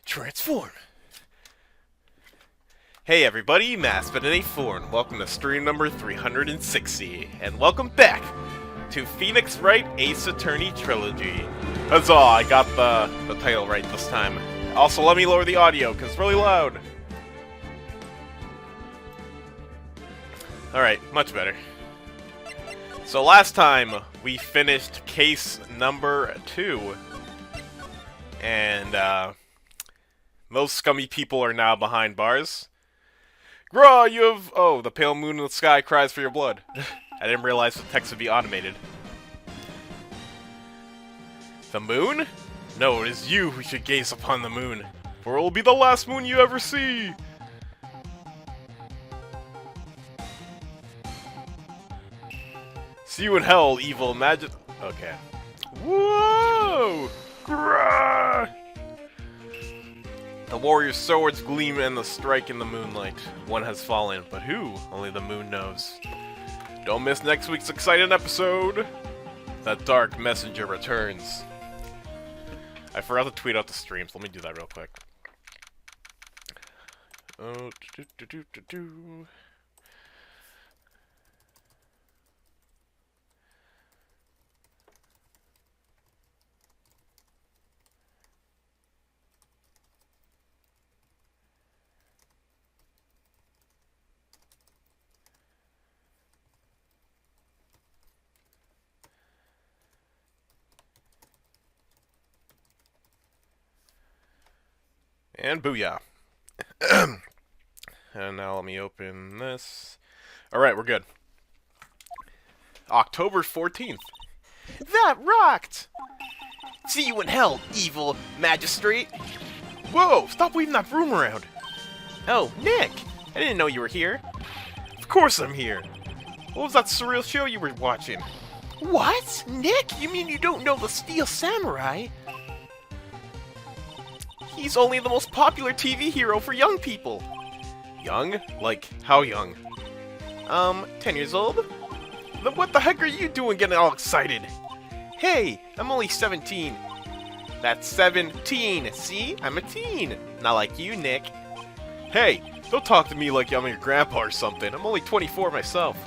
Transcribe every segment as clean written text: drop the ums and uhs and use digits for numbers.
Transform! Hey everybody, MaskedMetaKnight4 and welcome to stream number 360, and welcome back to Phoenix Wright Ace Attorney Trilogy. Huzzah, I got the title right this time. Also, let me lower the audio, because it's really loud. Alright, much better. So last time, we finished case number 2, and those scummy people are now behind bars. Graw, you have... Oh, the pale moon in the sky cries for your blood. I didn't realize the text would be automated. The moon? No, it is you who should gaze upon the moon, for it will be the last moon you ever see! See you in hell, evil magic... Okay. Whoa! Grah! The warrior's swords gleam and the strike in the moonlight. One has fallen, but who? Only the moon knows. Don't miss next week's exciting episode! The Dark Messenger returns. I forgot to tweet out the streams. Let me do that real quick. Oh, do. And booyah. And now let me open this. Alright, we're good. October 14th. That rocked! See you in hell, evil magistrate! Whoa, stop waving that broom around! Oh, Nick! I didn't know you were here. Of course I'm here! What was that surreal show you were watching? What? Nick? You mean you don't know the Steel Samurai? He's only the most popular TV hero for young people. Young? Like, how young? 10 years old? Then what the heck are you doing getting all excited? Hey, I'm only 17. That's 17, see? I'm a teen. Not like you, Nick. Hey, don't talk to me like I'm your grandpa or something. I'm only 24 myself.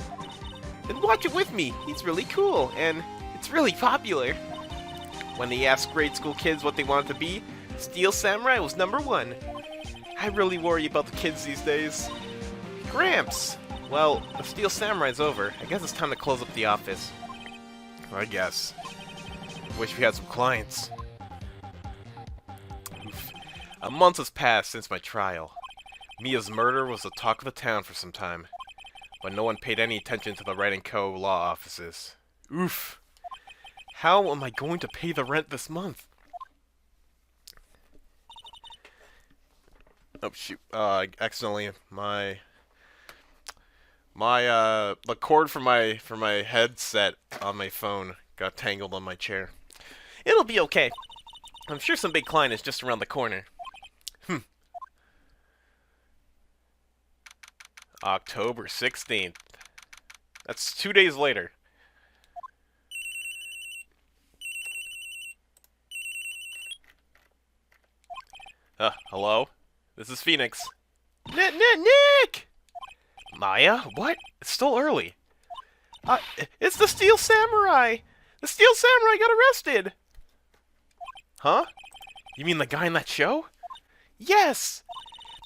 Then watch it with me. He's really cool, and it's really popular. When they asked grade school kids what they wanted to be, Steel Samurai was #1. I really worry about the kids these days. Gramps! Well, the Steel Samurai's over. I guess it's time to close up the office. I guess. Wish we had some clients. Oof. A month has passed since my trial. Mia's murder was the talk of the town for some time, but no one paid any attention to the Wright & Co. law offices. Oof. How am I going to pay the rent this month? Oh shoot! Accidentally, the cord for my headset on my phone got tangled on my chair. It'll be okay. I'm sure some big client is just around the corner. October 16th. That's 2 days later. Hello? This is Phoenix. Nick! Maya? What? It's still early. It's the Steel Samurai! The Steel Samurai got arrested! Huh? You mean the guy in that show? Yes!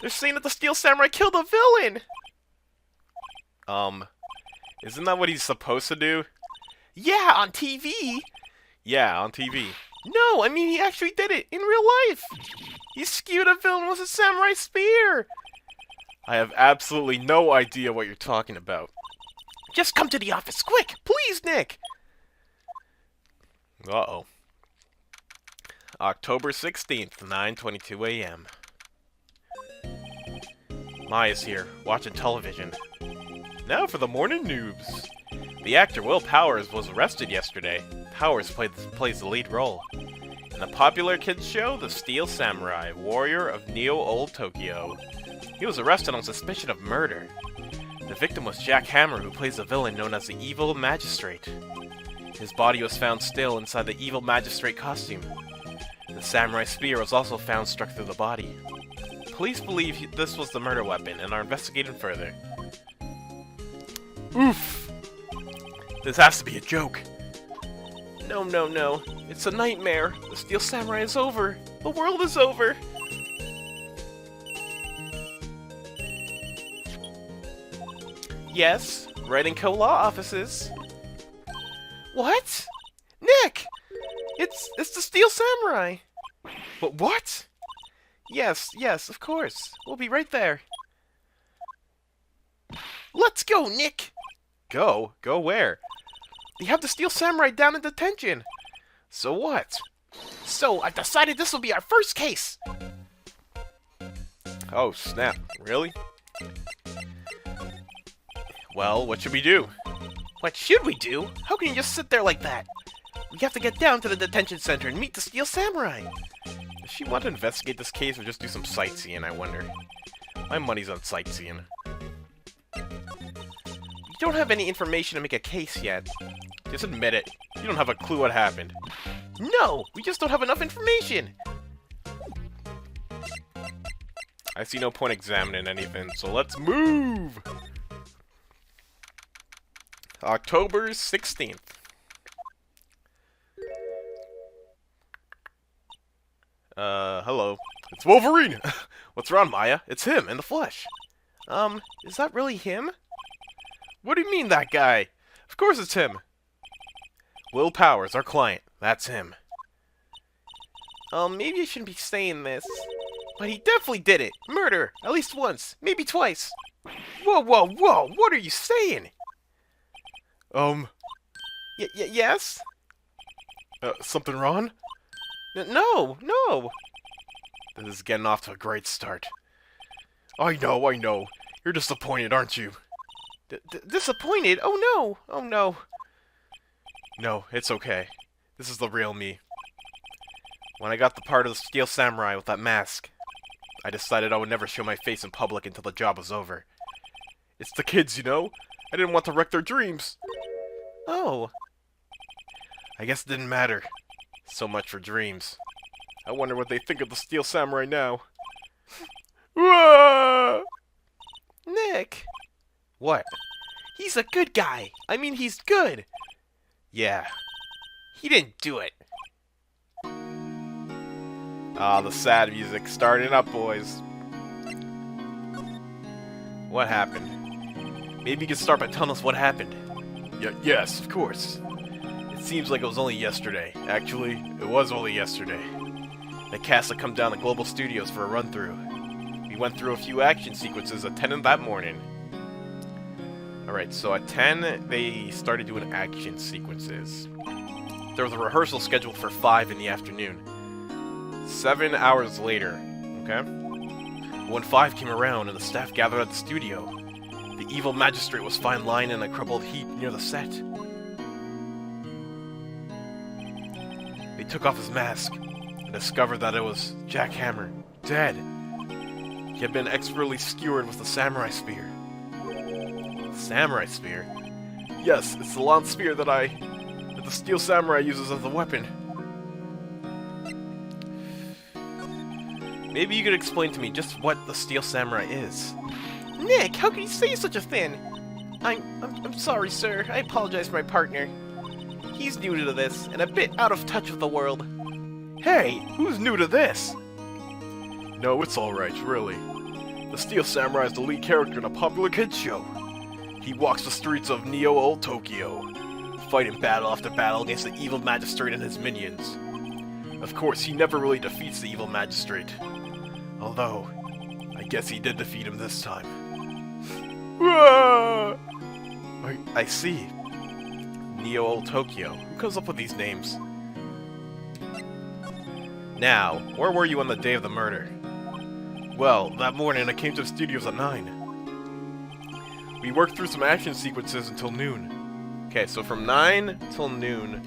They're saying that the Steel Samurai killed a villain! Isn't that what he's supposed to do? Yeah, on TV! Yeah, on TV. No, I mean he actually did it in real life! He skewed a villain with a samurai spear! I have absolutely no idea what you're talking about. Just come to the office, quick! Please, Nick! Uh-oh. October 16th, 9:22 a.m. Maya's here, watching television. Now for the morning noobs. The actor Will Powers was arrested yesterday. Powers plays the lead role in the popular kids show, The Steel Samurai, Warrior of Neo-Old Tokyo. He was arrested on suspicion of murder. The victim was Jack Hammer, who plays a villain known as the Evil Magistrate. His body was found still inside the Evil Magistrate costume. The samurai spear was also found stuck through the body. Police believe this was the murder weapon and are investigating further. Oof! This has to be a joke. No, no, no. It's a nightmare. The Steel Samurai is over. The world is over. Yes, Wright & Co. law offices. What? Nick! It's the Steel Samurai! But what? Yes, of course. We'll be right there. Let's go, Nick! Go? Go where? We have the Steel Samurai down in detention. So what? So, I've decided this will be our first case! Oh, snap. Really? Well, what should we do? What should we do? How can you just sit there like that? We have to get down to the detention center and meet the Steel Samurai! Does she want to investigate this case or just do some sightseeing, I wonder? My money's on sightseeing. You don't have any information to make a case yet. Just admit it. You don't have a clue what happened. No! We just don't have enough information! I see no point examining anything, so let's move! October 16th. Hello. It's Wolverine! What's wrong, Maya? It's him, in the flesh. Is that really him? What do you mean, that guy? Of course it's him! Will Powers, our client. That's him. Maybe I shouldn't be saying this. But he definitely did it! Murder! At least once, maybe twice! Whoa, whoa, whoa! What are you saying? Yes? Something wrong? No! This is getting off to a great start. I know. You're disappointed, aren't you? Disappointed? Oh no! No, it's okay. This is the real me. When I got the part of the Steel Samurai with that mask, I decided I would never show my face in public until the job was over. It's the kids, you know? I didn't want to wreck their dreams. Oh. I guess it didn't matter. So much for dreams. I wonder what they think of the Steel Samurai now. Nick! What? He's a good guy. I mean, he's good. Yeah. He didn't do it. Ah, the sad music starting up, boys. What happened? Maybe you can start by telling us what happened. Yes, of course. It seems like it was only yesterday. Actually, it was only yesterday. The cast had come down to Global Studios for a run-through. We went through a few action sequences at 10 that morning. Alright, so at 10, they started doing action sequences. There was a rehearsal scheduled for 5 in the afternoon. 7 hours later, okay? When 5 came around and the staff gathered at the studio, the evil magistrate was found lying in a crumpled heap near the set. They took off his mask and discovered that it was Jack Hammer, dead. He had been expertly skewered with the samurai spear. Samurai spear? Yes, it's the long spear that the Steel Samurai uses as a weapon. Maybe you could explain to me just what the Steel Samurai is. Nick, how can you say such a thing? I'm sorry, sir. I apologize for my partner. He's new to this, and a bit out of touch with the world. Hey, who's new to this? No, it's alright, really. The Steel Samurai is the lead character in a popular kids show. He walks the streets of Neo Old Tokyo, fighting battle after battle against the evil magistrate and his minions. Of course, he never really defeats the evil magistrate. Although, I guess he did defeat him this time. I see. Neo Old Tokyo. Who comes up with these names? Now, where were you on the day of the murder? Well, that morning I came to the studios at 9. We worked through some action sequences until noon. Okay, so from 9 till noon,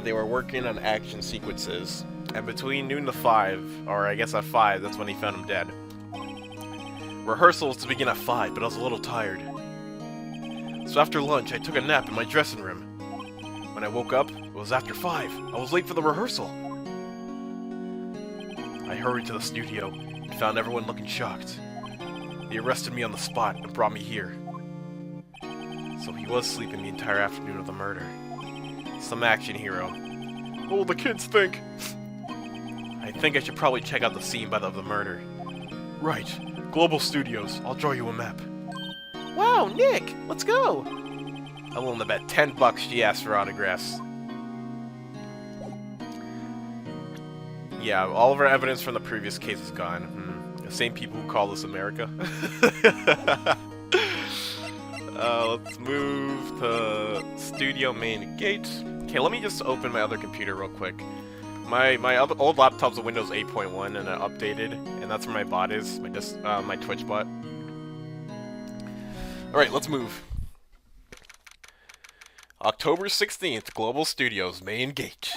they were working on action sequences. And between noon to 5, or I guess at 5, that's when he found him dead. Rehearsal was to begin at 5, but I was a little tired. So after lunch, I took a nap in my dressing room. When I woke up, it was after 5. I was late for the rehearsal. I hurried to the studio and found everyone looking shocked. They arrested me on the spot and brought me here. So he was sleeping the entire afternoon of the murder. Some action hero. What will the kids think? I think I should probably check out the scene of the murder. Right. Global Studios. I'll draw you a map. Wow, Nick! Let's go! I'm willing to bet $10 she asked for autographs. Yeah, all of our evidence from the previous case is gone. The same people who call this America. Let's move to studio main gate. Okay, let me just open my other computer real quick. My other old laptop's a Windows 8.1 and I updated, and that's where my bot is, my Twitch bot. Alright, let's move. October 16th, Global Studios main gate.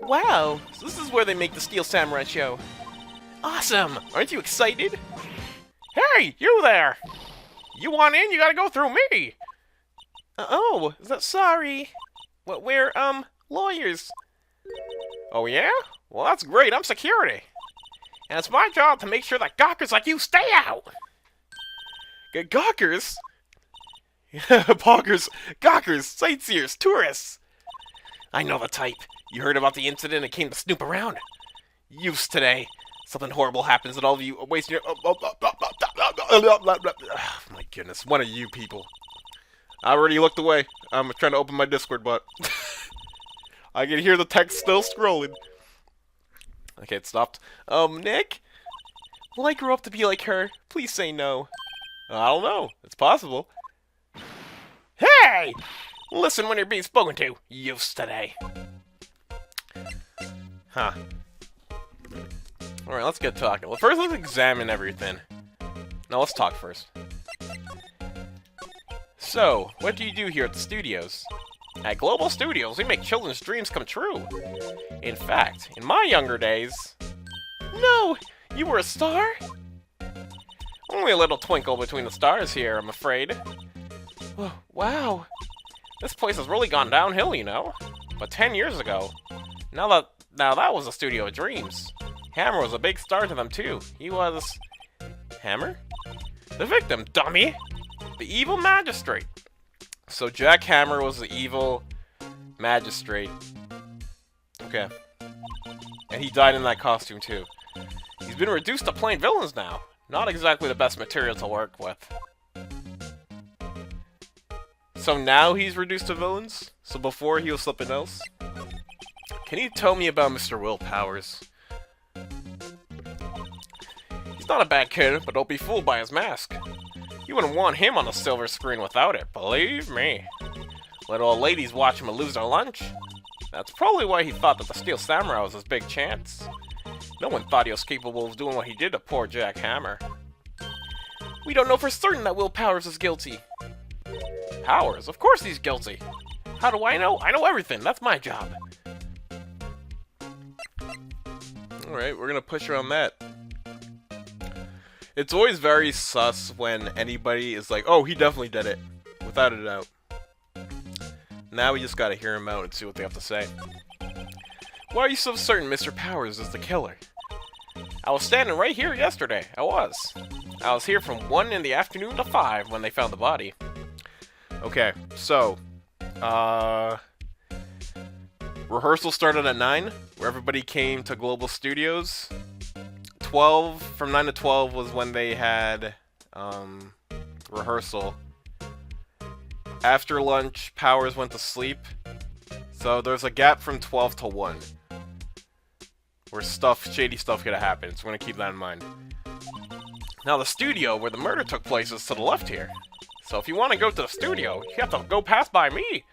Wow, so this is where they make the Steel Samurai show. Awesome! Aren't you excited? Hey, you there! You want in, you gotta go through me! Oh, sorry. Well, we're, lawyers. Oh yeah? Well, that's great, I'm security. And it's my job to make sure that gawkers like you stay out! Gawkers? Gawkers, sightseers, tourists! I know the type. You heard about the incident and came to snoop around. Youths today. Something horrible happens and all of you waste your... Oh my goodness, one of you people. I already looked away. I'm trying to open my Discord bot. I can hear the text still scrolling. Okay, it stopped. Nick? Will I grow up to be like her? Please say no. I don't know. It's possible. Hey! Listen when you're being spoken to, youths today. Huh. Alright, let's get talking. Well, first let's examine everything. Now let's talk first. So, what do you do here at the studios? At Global Studios, we make children's dreams come true. In fact, in my younger days... No! You were a star? Only a little twinkle between the stars here, I'm afraid. Oh, wow. This place has really gone downhill, you know. But 10 years ago, now that was a studio of dreams. Hammer was a big star to them too. He was... Hammer? The victim, dummy! The evil magistrate. So Jack Hammer was the evil magistrate. Okay. And he died in that costume too. He's been reduced to plain villains now. Not exactly the best material to work with. So now he's reduced to villains? So before he was something else? Can you tell me about Mr. Will Powers? He's not a bad kid, but don't be fooled by his mask. You wouldn't want him on the silver screen without it, believe me. Let old ladies watch him lose their lunch. That's probably why he thought that the Steel Samurai was his big chance. No one thought he was capable of doing what he did to poor Jack Hammer. We don't know for certain that Will Powers is guilty. Powers? Of course he's guilty. How do I know? I know everything. That's my job. Alright, we're gonna push around that. It's always very sus when anybody is like, oh, he definitely did it. Without a doubt. Now we just gotta hear him out and see what they have to say. Why are you so certain Mr. Powers is the killer? I was standing right here yesterday. I was here from 1 in the afternoon to 5 when they found the body. Okay, so, rehearsal started at 9, where everybody came to Global Studios. 12, from 9 to 12 was when they had, rehearsal. After lunch, Powers went to sleep. So there's a gap from 12 to 1. Where shady stuff could have happened, so we're gonna keep that in mind. Now the studio where the murder took place is to the left here. So if you want to go to the studio, you have to go past by me.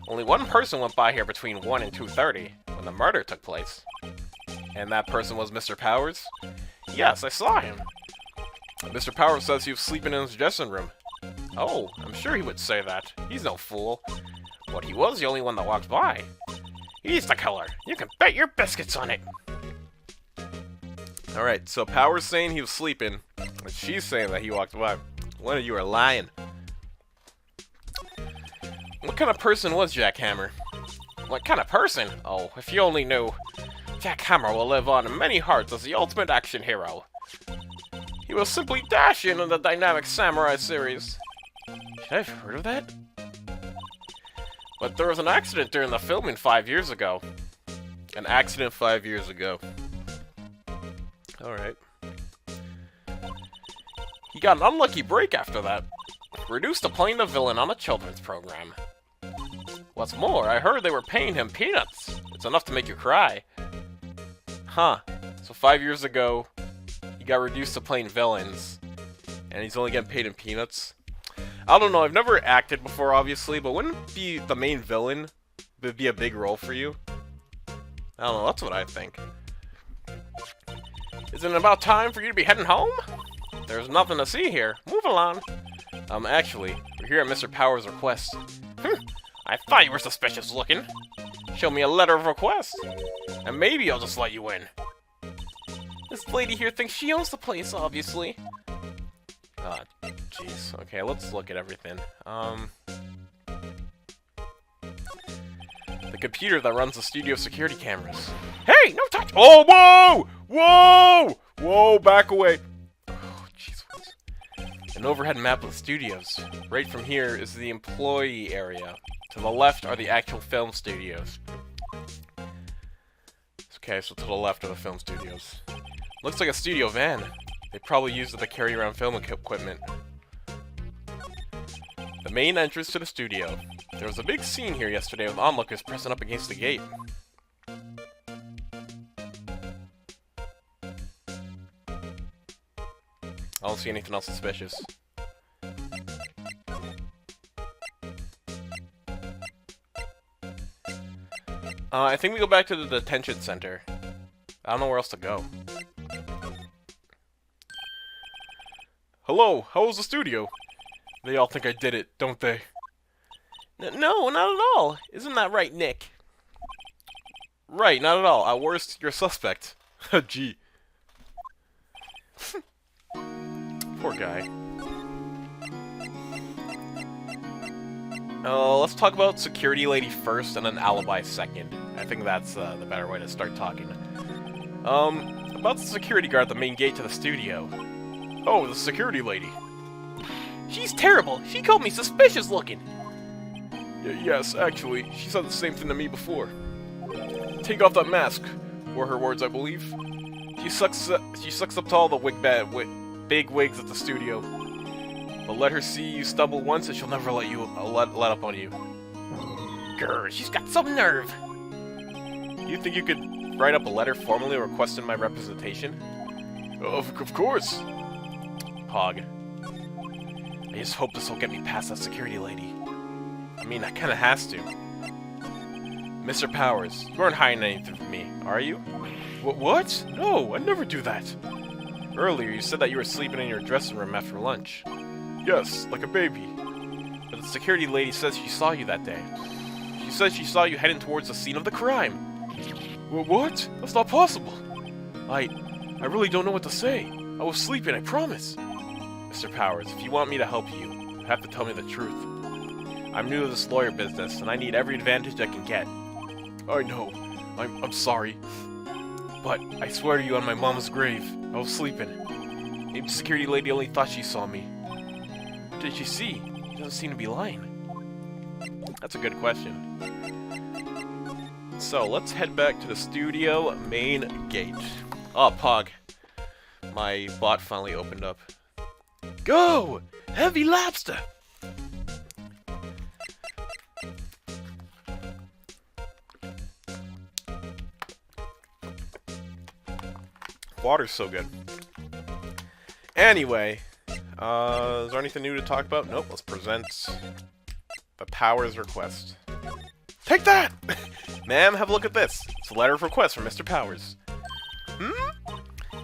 Only one person went by here between 1 and 2:30 when the murder took place. And that person was Mr. Powers? Yes, I saw him. Mr. Powers says he was sleeping in his dressing room. Oh, I'm sure he would say that. He's no fool. But he was the only one that walked by. He's the killer. You can bet your biscuits on it. Alright, so Powers saying he was sleeping, but she's saying that he walked by. One of you are lying. What kind of person was Jack Hammer? What kind of person? Oh, if you only knew. Jack Hammer will live on in many hearts as the ultimate action hero. He was simply dashing in the Dynamic Samurai series. Should I have heard of that? But there was an accident during the filming 5 years ago. An accident 5 years ago. Alright. He got an unlucky break after that. Reduced to playing the villain on a children's program. What's more, I heard they were paying him peanuts. It's enough to make you cry. Huh. So 5 years ago, he got reduced to playing villains. And he's only getting paid in peanuts. I don't know, I've never acted before, obviously, but wouldn't it be the main villain would be a big role for you? I don't know, that's what I think. Isn't it about time for you to be heading home? There's nothing to see here. Move along. Actually, we're here at Mr. Powers' request. I thought you were suspicious looking. Show me a letter of request, and maybe I'll just let you in. This lady here thinks she owns the place, obviously. Ah, jeez. Okay, let's look at everything. The computer that runs the studio security cameras. Hey, no touch! Oh, whoa! Whoa! Whoa, back away. Oh, jeez. An overhead map of the studios. Right from here is the employee area. To the left are the actual film studios. Okay, so to the left are the film studios. Looks like a studio van. They probably used it to carry around film equipment. The main entrance to the studio. There was a big scene here yesterday with onlookers pressing up against the gate. I don't see anything else suspicious. I think we go back to the detention center. I don't know where else to go. Hello, how was the studio? They all think I did it, don't they? No, not at all. Isn't that right, Nick? Right, not at all. At worst, you're a suspect. Gee. Poor guy. Let's talk about security lady first and then alibi second. I think that's the better way to start talking. About the security guard at the main gate to the studio. Oh, the security lady. She's terrible. She called me suspicious looking. Yes, actually, she said the same thing to me before. Take off that mask, were her words, I believe. She sucks up to all the big wigs at the studio. But let her see you stumble once and she'll never let you let up on you. Grr, she's got some nerve. You think you could write up a letter formally requesting my representation? Of course. Pog. I just hope this will get me past that security lady. I mean, that kinda has to. Mr. Powers, you aren't hiding anything from me, are you? What? No, I'd never do that. Earlier, you said that you were sleeping in your dressing room after lunch. Yes, like a baby. But the security lady says she saw you that day. She says she saw you heading towards the scene of the crime. What? That's not possible. I really don't know what to say. I was sleeping, I promise. Mr. Powers, if you want me to help you, you have to tell me the truth. I'm new to this lawyer business, and I need every advantage I can get. I know. I'm sorry. But I swear to you on my mom's grave, I was sleeping. Maybe the security lady only thought she saw me. What did she see? She doesn't seem to be lying. That's a good question. So, let's head back to the studio main gate. Oh, Pog. My bot finally opened up. Go! Heavy lobster! Water's so good. Anyway, is there anything new to talk about? Nope, let's present the Powers request. Take that! Ma'am, have a look at this. It's a letter of request from Mr. Powers.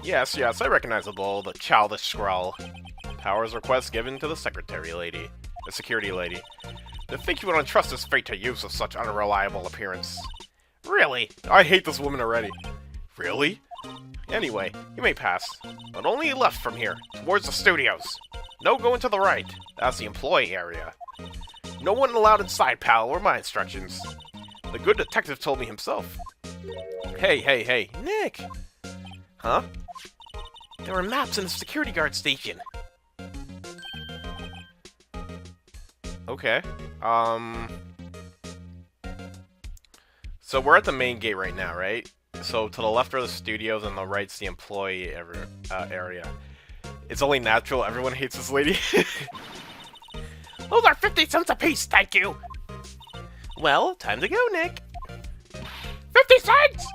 Yes, I recognize the childish scrawl. Powers request given to the secretary lady. The security lady. To think you would entrust his fate to use of such unreliable appearance. Really? I hate this woman already. Really? Anyway, you may pass, but only left from here, towards the studios. No going to the right, that's the employee area. No one allowed inside, pal, were my instructions. The good detective told me himself. Hey, Nick! Huh? There were maps in the security guard station. Okay. So we're at the main gate right now, right? So to the left are the studios and the right's the employee area. It's only natural everyone hates this lady. Those are 50 cents a piece, thank you! Well, time to go, Nick. 50 cents!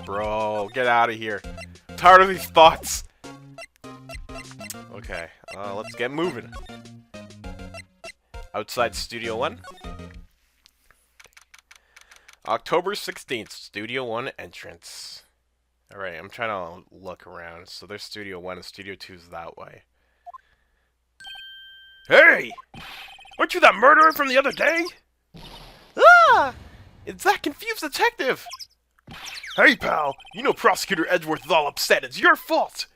Bro, get out of here. I'm tired of these thoughts. Okay, let's get moving. Outside Studio 1. October 16th, Studio 1 entrance. Alright, I'm trying to look around. So there's Studio 1 and Studio 2's that way. Hey! Aren't you that murderer from the other day? Ah! It's that confused detective! Hey, pal! You know Prosecutor Edgeworth is all upset. It's your fault!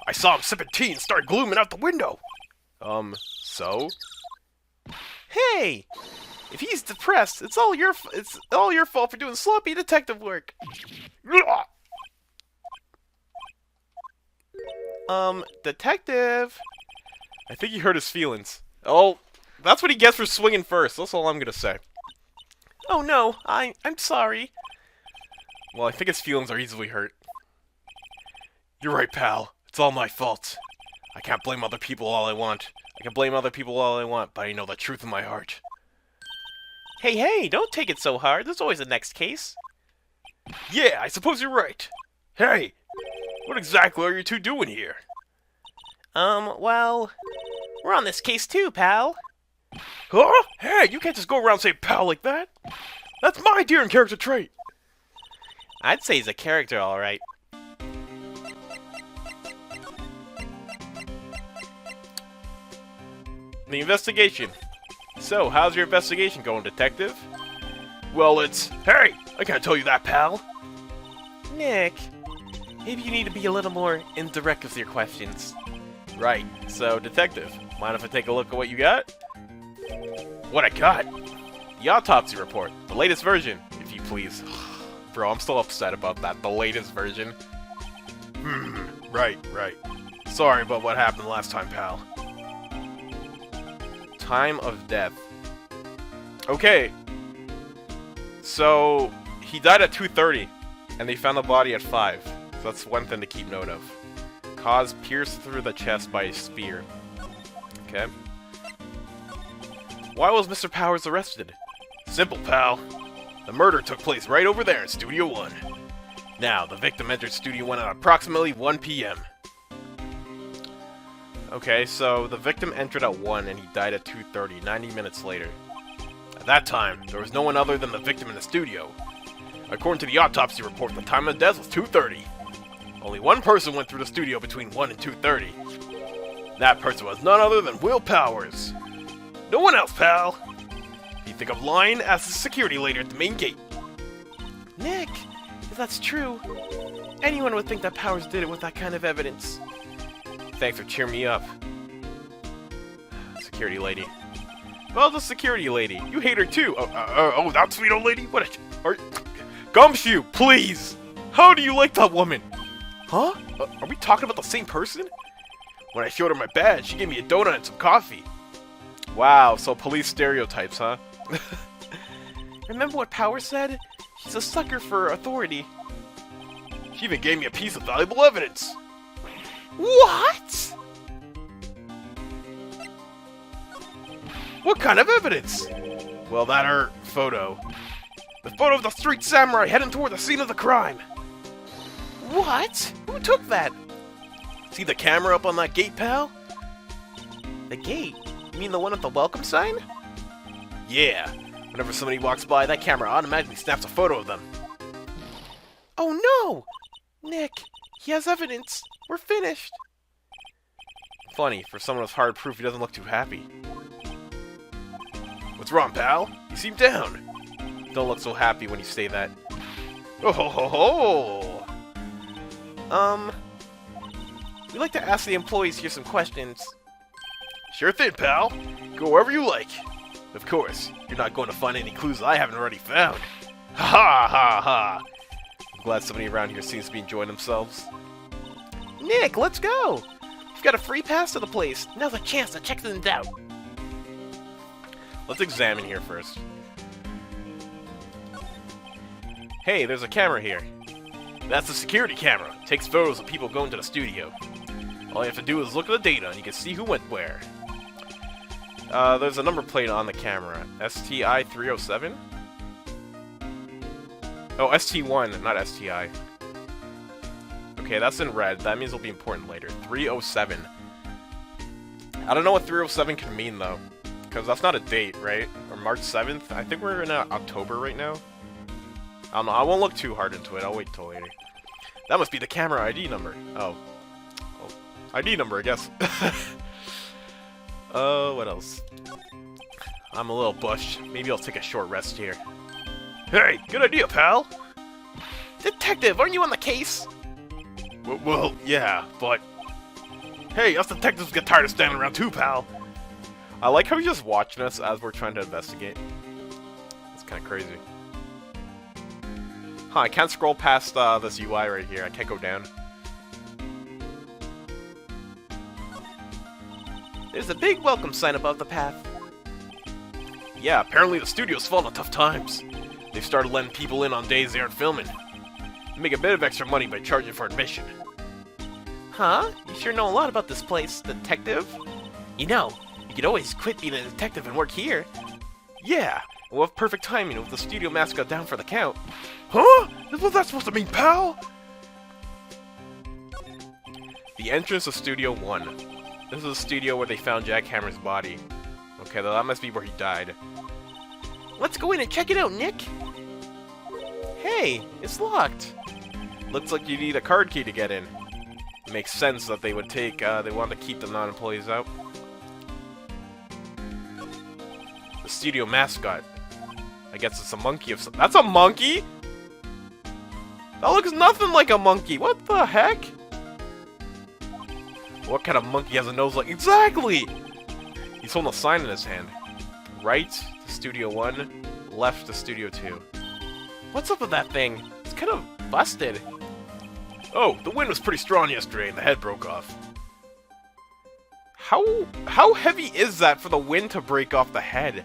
I saw him sipping tea and start glooming out the window. So? Hey! If he's depressed, it's all your fault for doing sloppy detective work. Detective. I think he hurt his feelings. Oh, that's what he gets for swinging first. That's all I'm gonna say. Oh no, I'm sorry. Well, I think his feelings are easily hurt. You're right, pal. It's all my fault. I can't blame other people all I want. I can blame other people all I want, but I know the truth in my heart. Hey, don't take it so hard. There's always a next case. Yeah, I suppose you're right. Hey, what exactly are you two doing here? Well, we're on this case too, pal. Huh? Hey, you can't just go around saying pal like that. That's my dear and character trait. I'd say he's a character, alright. The investigation. So, how's your investigation going, detective? Well, it's... Hey! I can't tell you that, pal! Nick, maybe you need to be a little more indirect with your questions. Right. So, detective, mind if I take a look at what you got? What I got? The autopsy report. The latest version, if you please. Bro, I'm still upset about that. The latest version. Right. Sorry about what happened last time, pal. Time of death. Okay. So, he died at 2:30, and they found the body at 5. So that's one thing to keep note of. Cause pierced through the chest by a spear. Okay. Why was Mr. Powers arrested? Simple, pal. The murder took place right over there in Studio 1. Now, the victim entered Studio 1 at approximately 1 p.m. Okay, so the victim entered at 1 and he died at 2:30, 90 minutes later. At that time, there was no one other than the victim in the studio. According to the autopsy report, the time of death was 2:30. Only one person went through the studio between 1 and 2:30. That person was none other than Will Powers. No one else, pal. If you think I'm lying, ask the security lady at the main gate. Nick, if that's true, anyone would think that Powers did it with that kind of evidence. Thanks for cheering me up. Security lady. Well, the security lady. You hate her too. Oh, that sweet old lady? What a... Gumshoe, please! How do you like that woman? Huh? Are we talking about the same person? When I showed her my badge, she gave me a donut and some coffee. Wow, so police stereotypes, huh? Remember what Powers said? She's a sucker for authority. She even gave me a piece of valuable evidence. What? What kind of evidence? Well, that her photo. The photo of the street samurai heading toward the scene of the crime. What? Who took that? See the camera up on that gate, pal? The gate? You mean the one with the welcome sign? Yeah. Whenever somebody walks by, that camera automatically snaps a photo of them. Oh no! Nick, he has evidence. We're finished. Funny, for someone with hard proof, he doesn't look too happy. What's wrong, pal? You seem down. Don't look so happy when you say that. Oh ho ho ho! We'd like to ask the employees here some questions. Sure thing, pal. Go wherever you like. Of course, you're not going to find any clues I haven't already found. Ha ha ha! Glad somebody around here seems to be enjoying themselves. Nick, let's go! We've got a free pass to the place. Now's a chance to check things out. Let's examine here first. Hey, there's a camera here. That's a security camera. It takes photos of people going to the studio. All you have to do is look at the data and you can see who went where. There's a number plate on the camera. STI 307? Oh, ST1, not STI. Okay, that's in red. That means it'll be important later. 307. I don't know what 307 can mean, though. Because that's not a date, right? Or March 7th? I think we're in October right now. I don't know. I won't look too hard into it. I'll wait till later. That must be the camera ID number. Oh. Well, ID number, I guess. What else? I'm a little bushed. Maybe I'll take a short rest here. Hey, good idea, pal! Detective, aren't you on the case? Well, yeah, but... Hey, us detectives get tired of standing around too, pal! I like how he's just watching us as we're trying to investigate. It's kind of crazy. Huh, I can't scroll past this UI right here. I can't go down. There's a big welcome sign above the path. Yeah, apparently the studio's fallen on tough times. They've started letting people in on days they aren't filming. They make a bit of extra money by charging for admission. Huh? You sure know a lot about this place, detective? You know, you could always quit being a detective and work here. Yeah, we'll have perfect timing with the studio mascot down for the count. Huh? What's that supposed to mean, pal? The entrance of Studio 1. This is the studio where they found Jack Hammer's body. Okay, that must be where he died. Let's go in and check it out, Nick! Hey, it's locked! Looks like you need a card key to get in. It makes sense that they would take, they want to keep the non-employees out. The studio mascot. I guess it's a monkey of some— That's a monkey?! That looks nothing like a monkey! What the heck?! What kind of monkey has a nose like— Exactly! He's holding a sign in his hand. Right to Studio 1, left to Studio 2. What's up with that thing? It's kind of busted. Oh, the wind was pretty strong yesterday and the head broke off. How heavy is that for the wind to break off the head?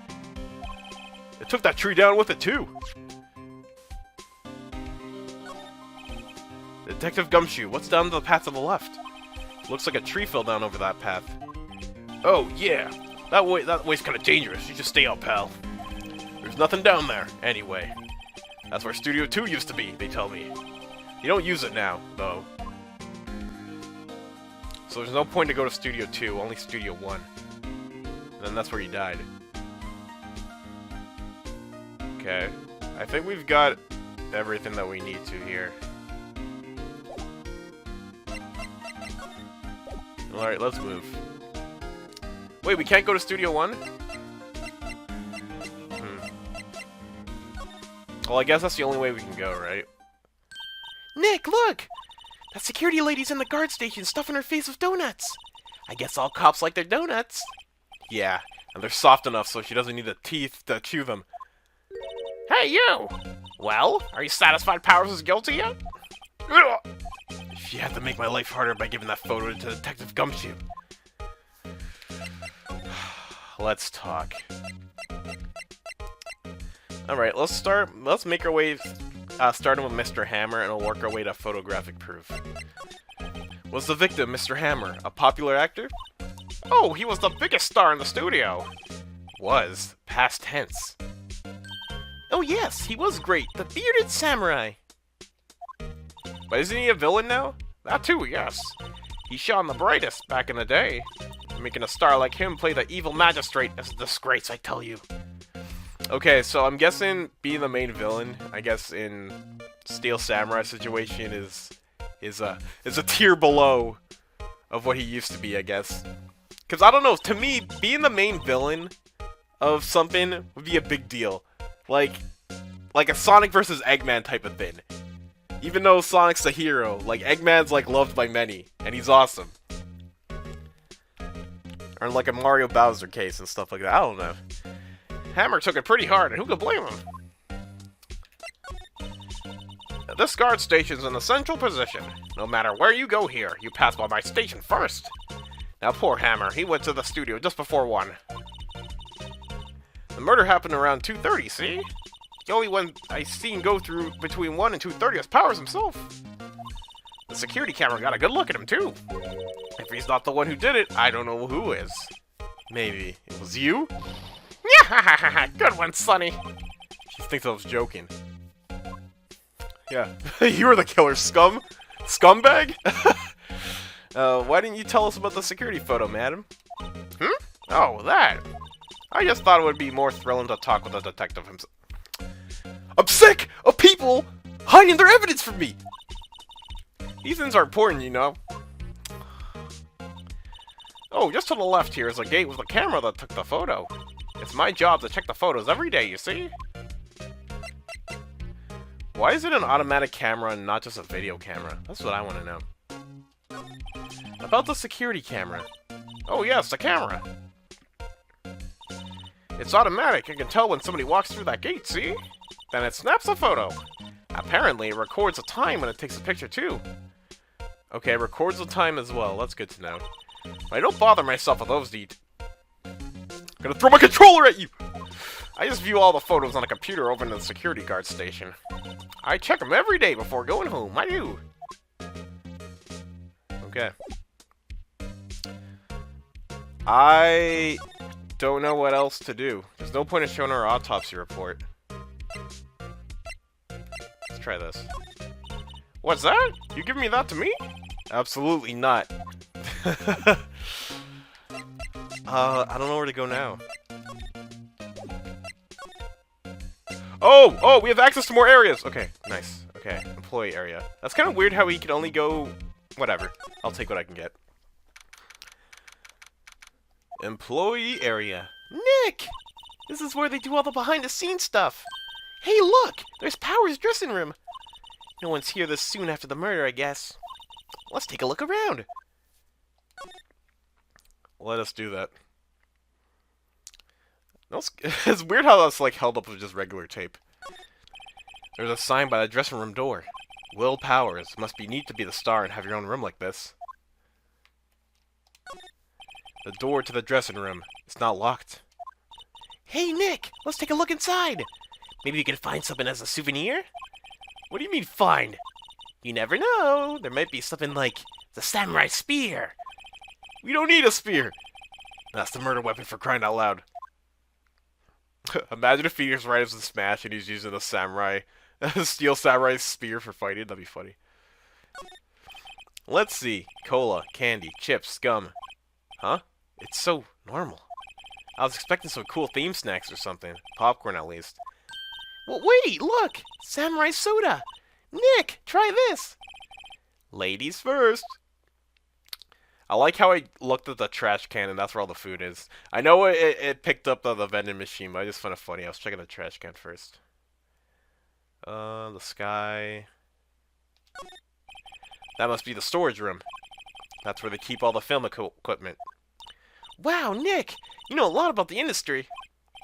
It took that tree down with it too. Detective Gumshoe, what's down the path to the left? Looks like a tree fell down over that path. Oh, yeah. That way's kind of dangerous. You just stay out, pal. There's nothing down there, anyway. That's where Studio 2 used to be, they tell me. You don't use it now, though. So there's no point to go to Studio 2, only Studio 1. And then that's where he died. Okay. I think we've got everything that we need to here. Alright, let's move. Wait, we can't go to Studio 1? Well, I guess that's the only way we can go, right? Nick, look! That security lady's in the guard station stuffing her face with donuts! I guess all cops like their donuts. Yeah, and they're soft enough so she doesn't need the teeth to chew them. Hey, you! Well, are you satisfied Powers is guilty yet? She had to make my life harder by giving that photo to Detective Gumshoe. Let's talk. Alright, let's make our way, starting with Mr. Hammer, and we'll work our way to photographic proof. Was the victim Mr. Hammer a popular actor? Oh, he was the biggest star in the studio! Was. Past tense. Oh yes, he was great, the bearded samurai! But isn't he a villain now? That too, yes. He shone the brightest back in the day. Making a star like him play the evil magistrate is a disgrace, I tell you. Okay, so I'm guessing being the main villain, I guess in Steel Samurai situation is a tier below of what he used to be, I guess. Cause I don't know, to me, being the main villain of something would be a big deal. Like a Sonic versus Eggman type of thing. Even though Sonic's the hero, like Eggman's like loved by many, and he's awesome. Or in like a Mario Bowser case and stuff like that, I don't know. Hammer took it pretty hard, and who could blame him? This guard station's in a central position. No matter where you go here, you pass by my station first. Now poor Hammer, he went to the studio just before 1. The murder happened around 2:30, see? The only one I seen go through between 1 and 2:30 is Powers himself. The security camera got a good look at him, too. If he's not the one who did it, I don't know who is. Maybe it was you? Yeah, good one, Sonny. She thinks I was joking. Yeah, you were the killer, scum? Scumbag? Why didn't you tell us about the security photo, madam? Oh, that. I just thought it would be more thrilling to talk with the detective himself. I'm sick of people hiding their evidence from me! These things are important, you know. Oh, just to the left here is a gate with a camera that took the photo. It's my job to check the photos every day, you see? Why is it an automatic camera and not just a video camera? That's what I want to know. About the security camera. Oh yes, the camera. It's automatic. I can tell when somebody walks through that gate, see? Then it snaps a photo. Apparently, it records the time when it takes a picture, too. Okay, it records the time as well. That's good to know. I don't bother myself with those deeds. I'm gonna throw my controller at you! I just view all the photos on a computer over in the security guard station. I check them every day before going home. I do. Okay. I don't know what else to do. There's no point in showing our autopsy report. Let's try this. What's that? You giving me that to me? Absolutely not. I don't know where to go now. Oh, we have access to more areas. Okay, nice. Okay, employee area. That's kind of weird how he can only go... Whatever. I'll take what I can get. Employee area. Nick! This is where they do all the behind-the-scenes stuff. Hey, look! There's Power's dressing room. No one's here this soon after the murder, I guess. Let's take a look around. Let us do that. It's weird how that's like held up with just regular tape. There's a sign by the dressing room door. Will Powers. Must be neat to be the star and have your own room like this. The door to the dressing room. It's not locked. Hey, Nick! Let's take a look inside! Maybe we can find something as a souvenir? What do you mean, find? You never know. There might be something like the samurai spear. We don't need a spear. That's the murder weapon, for crying out loud. Imagine if Phoenix Wright is in Smash and he's using a samurai, steel samurai spear for fighting. That'd be funny. Let's see. Cola, candy, chips, gum. Huh? It's so normal. I was expecting some cool theme snacks or something. Popcorn, at least. Well, wait, look! Samurai soda! Nick, try this! Ladies first. I like how I looked at the trash can and that's where all the food is. I know it picked up the vending machine, but I just found it funny. I was checking the trash can first. The sky. That must be the storage room. That's where they keep all the film equipment. Wow, Nick! You know a lot about the industry.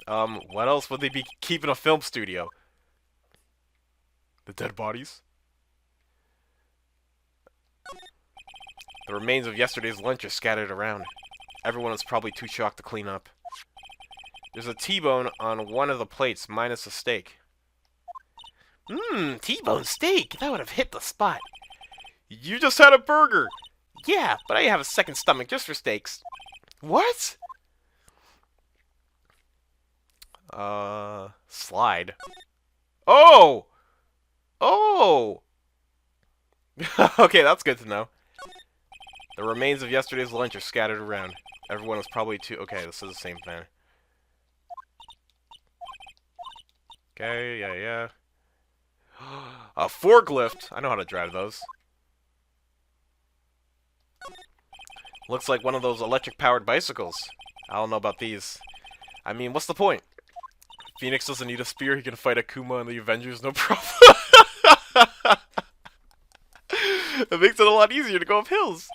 What else would they be keeping a film studio? The dead bodies? The remains of yesterday's lunch are scattered around. Everyone is probably too shocked to clean up. There's a T-bone on one of the plates, minus a steak. T-bone steak! That would have hit the spot. You just had a burger! Yeah, but I have a second stomach just for steaks. What? Slide. Oh! Oh! Okay, that's good to know. The remains of yesterday's lunch are scattered around. Everyone was probably too... Okay, this is the same thing. Okay, yeah. A forklift! I know how to drive those. Looks like one of those electric-powered bicycles. I don't know about these. I mean, what's the point? Phoenix doesn't need a spear, he can fight Akuma and the Avengers, no problem. It makes it a lot easier to go up hills.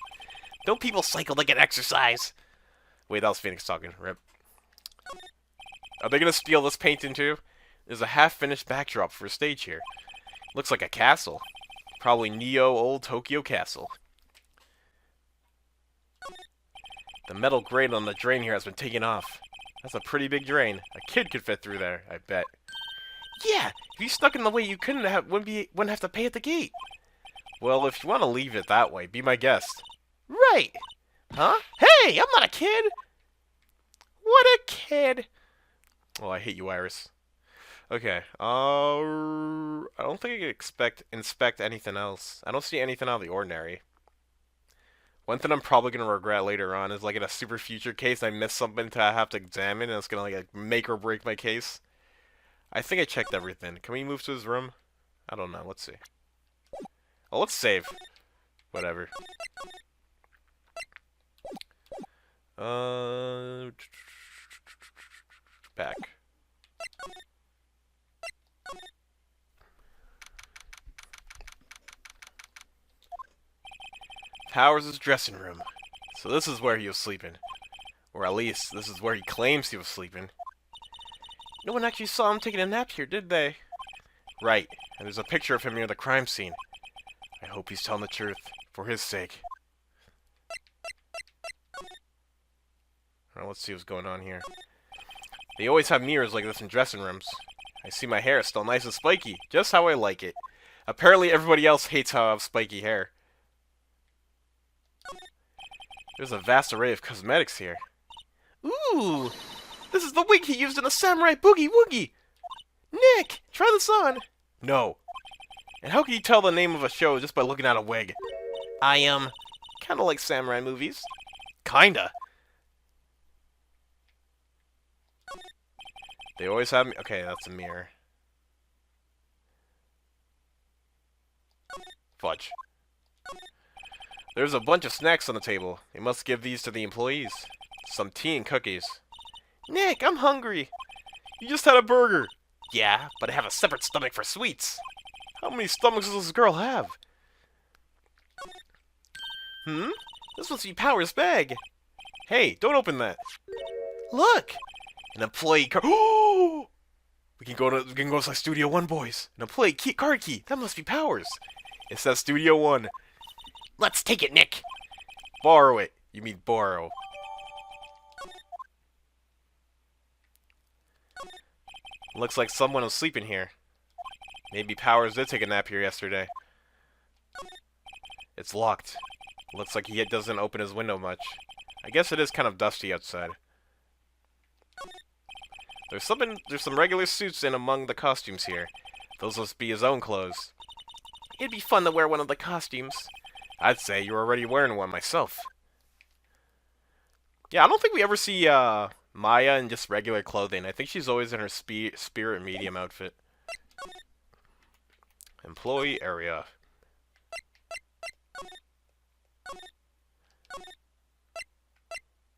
Don't people cycle to get exercise? Wait, that was Phoenix talking. Rip. Are they gonna steal this painting too? There's a half-finished backdrop for a stage here. Looks like a castle. Probably Neo Old Tokyo Castle. The metal grate on the drain here has been taken off. That's a pretty big drain. A kid could fit through there, I bet. Yeah, if you stuck in the way, you wouldn't have to pay at the gate. Well, if you want to leave it that way, be my guest. Right. Huh? Hey, I'm not a kid. What a kid. Oh, I hate you, Iris. Okay. I don't think I can inspect anything else. I don't see anything out of the ordinary. One thing I'm probably gonna regret later on is like in a super future case, I missed something to have to examine, and it's gonna like make or break my case. I think I checked everything. Can we move to his room? I don't know. Let's see. Oh, let's save. Whatever. Back. Powers' dressing room. So this is where he was sleeping. Or at least, this is where he claims he was sleeping. No one actually saw him taking a nap here, did they? Right. And there's a picture of him near the crime scene. I hope he's telling the truth, for his sake. Alright, let's see what's going on here. They always have mirrors like this in dressing rooms. I see my hair is still nice and spiky, just how I like it. Apparently everybody else hates how I have spiky hair. There's a vast array of cosmetics here. Ooh! This is the wig he used in the Samurai Boogie Woogie! Nick! Try this on! No. And how can you tell the name of a show just by looking at a wig? I, kinda like samurai movies. Kinda. They always have me. Okay, that's a mirror. Fudge. There's a bunch of snacks on the table. They must give these to the employees. Some tea and cookies. Nick, I'm hungry. You just had a burger. Yeah, but I have a separate stomach for sweets. How many stomachs does this girl have? This must be Power's bag. Hey, don't open that. Look! An employee card. Oh! We can go to Studio 1, boys. An employee card key. That must be Powers. It says Studio 1. Let's take it, Nick. Borrow it. You mean borrow. Looks like someone was sleeping here. Maybe Powers did take a nap here yesterday. It's locked. Looks like he doesn't open his window much. I guess it is kind of dusty outside. There's some regular suits in among the costumes here. Those must be his own clothes. It'd be fun to wear one of the costumes. I'd say you're already wearing one myself. Yeah, I don't think we ever see Maya in just regular clothing. I think she's always in her spirit medium outfit. Employee area.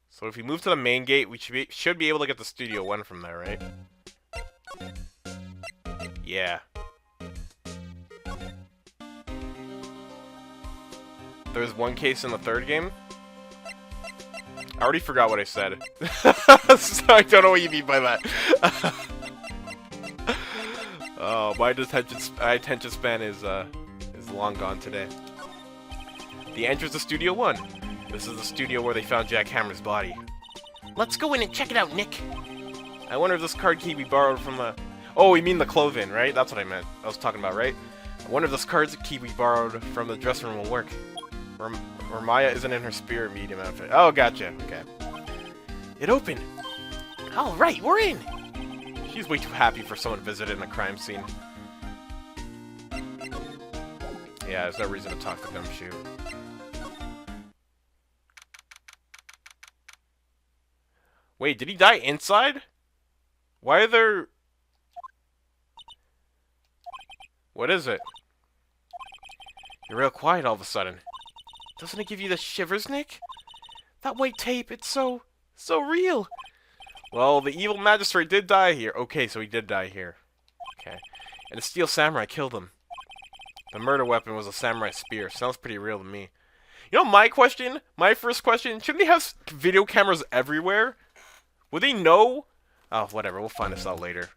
So if we move to the main gate, we should be able to get to Studio 1 from there, right? Yeah. There's one case in the third game? I already forgot what I said. So I don't know what you mean by that. Oh, my attention span is long gone today. The entrance to Studio 1. This is the studio where they found Jack Hammer's body. Let's go in and check it out, Nick. I wonder if this card key we borrowed from the... Oh, you mean the clothing, right? That's what I meant. I was talking about, right? I wonder if this card key we borrowed from the dressing room will work. Or Maya isn't in her spirit medium outfit. Oh, gotcha. Okay. It opened. All right, we're in. She's way too happy for someone visiting a crime scene. Yeah, there's no reason to talk to Gumshoe. Wait, did he die inside? Why are there... What is it? You're real quiet all of a sudden. Doesn't it give you the shivers, Nick? That white tape, it's so real. Well, the evil magistrate did die here. Okay, so he did die here. Okay. And the steel samurai killed him. The murder weapon was a samurai spear. Sounds pretty real to me. You know my first question, shouldn't they have video cameras everywhere? Would they know? Oh, whatever, we'll find this out later.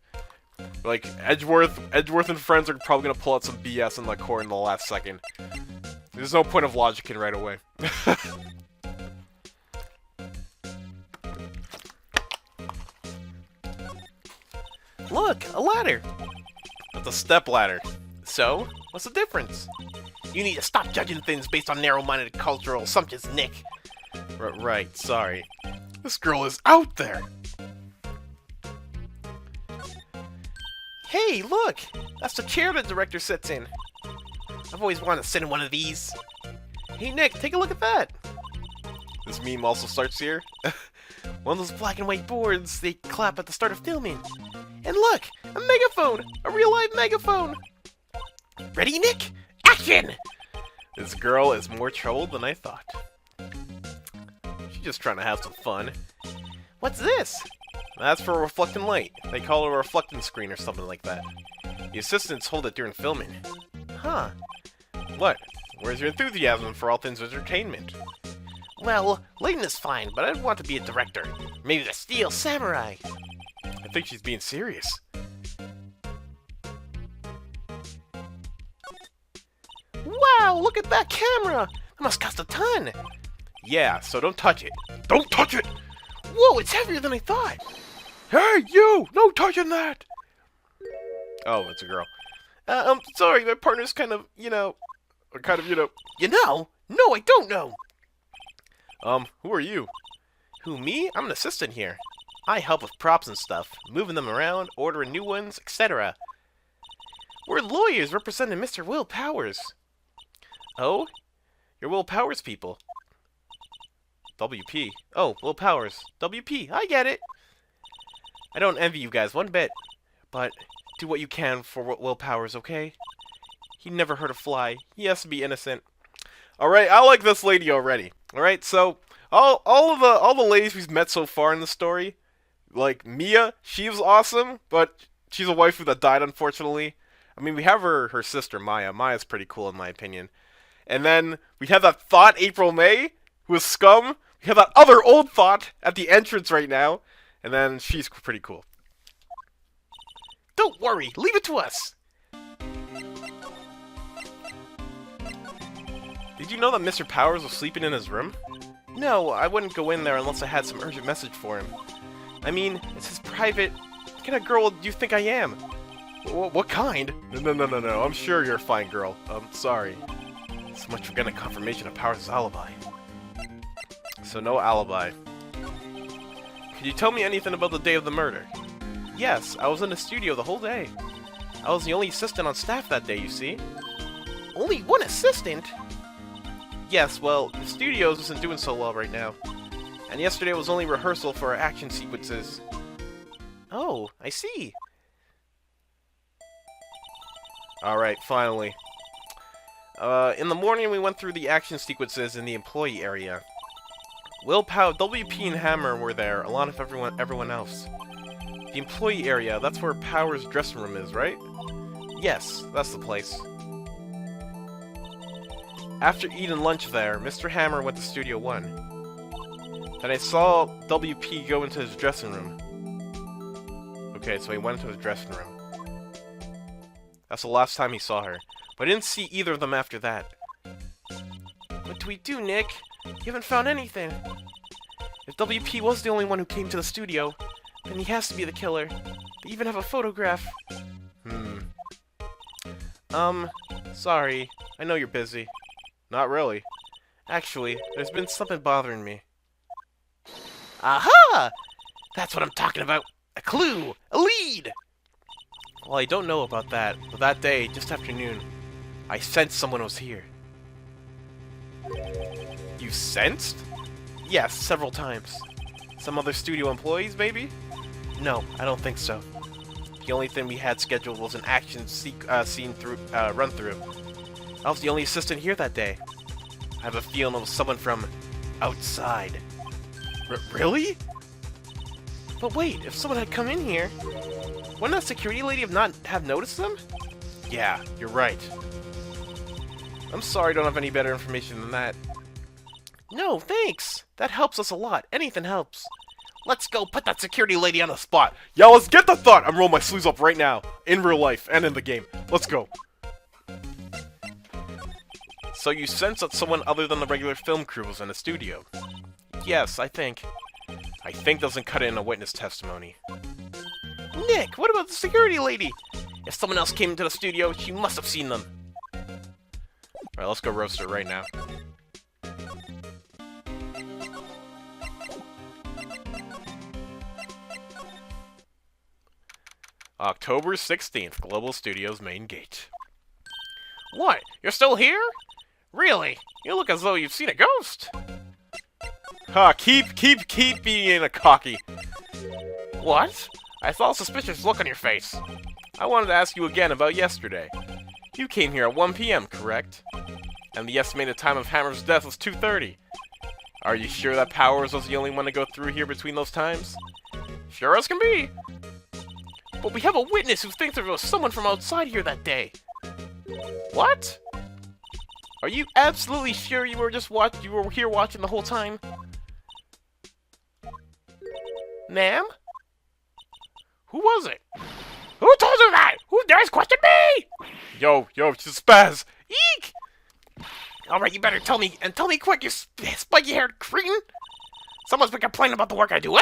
Like, Edgeworth and friends are probably gonna pull out some BS in the court in the last second. There's no point of logic in right away. Look, a ladder! It's a step ladder. So, what's the difference? You need to stop judging things based on narrow-minded cultural assumptions, Nick. Right, sorry. This girl is out there! Hey, look! That's the chair the director sits in. I've always wanted to sit in one of these. Hey, Nick, take a look at that! This meme also starts here. One of those black and white boards they clap at the start of filming. And look! A megaphone! A real-life megaphone! Ready, Nick? Action! This girl is more troubled than I thought. She's just trying to have some fun. What's this? That's for a reflecting light. They call it a reflecting screen or something like that. The assistants hold it during filming. Huh. What? Where's your enthusiasm for all things entertainment? Well, lighting is fine, but I'd want to be a director. Maybe the Steel Samurai. I think she's being serious. Wow, look at that camera! That must cost a ton! Yeah, so don't touch it. Don't touch it! Whoa, it's heavier than I thought! Hey, you! No touching that! Oh, it's a girl. Sorry, my partner's kind of, you know... You know? No, I don't know! Who are you? Who, me? I'm an assistant here. I help with props and stuff, moving them around, ordering new ones, etc. We're lawyers representing Mr. Will Powers. Oh? You're Will Powers people. WP. Oh, Will Powers. WP. I get it. I don't envy you guys one bit. But do what you can for Will Powers, okay? He never hurt a fly. He has to be innocent. Alright, I like this lady already. Alright, so all the ladies we've met so far in the story, like Mia, she was awesome, but she's a waifu that died, unfortunately. I mean, we have her sister, Maya. Maya's pretty cool, in my opinion. And then we have that thought, April May, who is scum. We have that other old thought at the entrance right now. And then she's pretty cool. Don't worry, leave it to us. Did you know that Mr. Powers was sleeping in his room? No, I wouldn't go in there unless I had some urgent message for him. I mean, it's his private... What kind of girl do you think I am? What kind? No. I'm sure you're a fine girl. Sorry. So much for getting a confirmation of Powers' alibi. So no alibi. Could you tell me anything about the day of the murder? Yes, I was in the studio the whole day. I was the only assistant on staff that day, you see. Only one assistant? Yes, well, the studios isn't doing so well right now. And yesterday was only rehearsal for our action sequences. Oh, I see. Alright, finally. In the morning we went through the action sequences in the employee area. WP and Hammer were there, along with everyone else. The employee area, that's where Power's dressing room is, right? Yes, that's the place. After eating lunch there, Mr. Hammer went to Studio 1. Then I saw WP go into his dressing room. Okay, so he went into his dressing room. That's the last time he saw her. But I didn't see either of them after that. What do we do, Nick? You haven't found anything. If WP was the only one who came to the studio, then he has to be the killer. They even have a photograph. Sorry. I know you're busy. Not really. Actually, there's been something bothering me. Aha! That's what I'm talking about! A clue! A lead! Well, I don't know about that, but that day, just after noon, I sensed someone was here. You sensed? Yes, several times. Some other studio employees, maybe? No, I don't think so. The only thing we had scheduled was an action scene run-through. I was the only assistant here that day. I have a feeling it was someone from outside. Really? But wait, if someone had come in here, wouldn't that security lady have noticed them? Yeah, you're right. I'm sorry I don't have any better information than that. No, thanks! That helps us a lot. Anything helps. Let's go put that security lady on the spot. Yeah, let's get the thought. I'm rolling my sleeves up right now. In real life and in the game. Let's go. So you sense that someone other than the regular film crew was in the studio? Yes, I think. I think doesn't cut it in a witness testimony. Nick, what about the security lady? If someone else came into the studio, she must have seen them. Alright, let's go roast her right now. October 16th, Global Studios main gate. What? You're still here? Really? You look as though you've seen a ghost. Ha, keep being a cocky. What? I saw a suspicious look on your face. I wanted to ask you again about yesterday. You came here at 1 PM, correct? And the estimated time of Hammer's death was 2:30. Are you sure that Powers was the only one to go through here between those times? Sure as can be. But we have a witness who thinks there was someone from outside here that day. What? Are you absolutely sure you were here watching the whole time? Ma'am? Who was it? Who told you that? Who dares question me? Yo, she's a spaz. Eek! Alright, you better tell me, and tell me quick, you spiky-haired cretin! Someone's been complaining about the work I do, eh?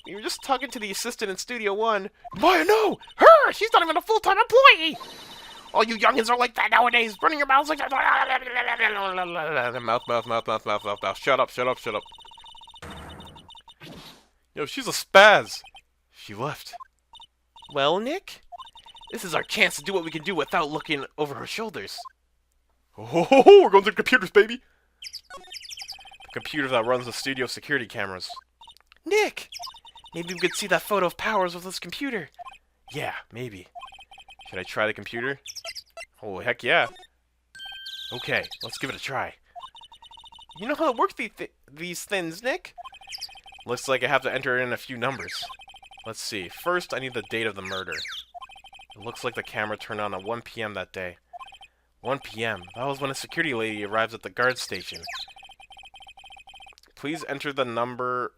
You were just talking to the assistant in Studio 1. Boy, no! Her! She's not even a full-time employee! All you youngins are like that nowadays, running your mouths like that. Mouth. Shut up. Yo, she's a spaz. She left. Well, Nick? This is our chance to do what we can do without looking over her shoulders. Oh, we're going to the computers, baby! The computer that runs the studio security cameras. Nick! Maybe we could see that photo of Powers with this computer. Yeah, maybe. Should I try the computer? Oh, heck yeah. Okay, let's give it a try. You know how to work these things, Nick? Looks like I have to enter in a few numbers. Let's see. First, I need the date of the murder. It looks like the camera turned on at 1 PM that day. 1 PM. That was when a security lady arrives at the guard station. Please enter the number...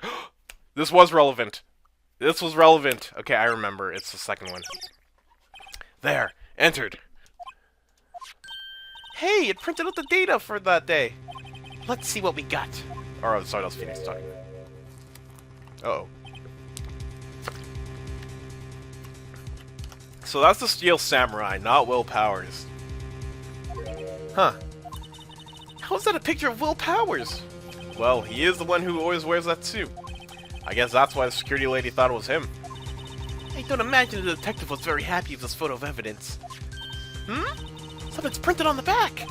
This was relevant. Okay, I remember. It's the second one. There. Entered. Hey, it printed out the data for that day. Let's see what we got. Oh, sorry, that was Phoenix talking. Uh-oh. So that's the Steel Samurai, not Will Powers. Huh. How is that a picture of Will Powers? Well, he is the one who always wears that suit. I guess that's why the security lady thought it was him. I don't imagine the detective was very happy with this photo of evidence. Something's printed on the back!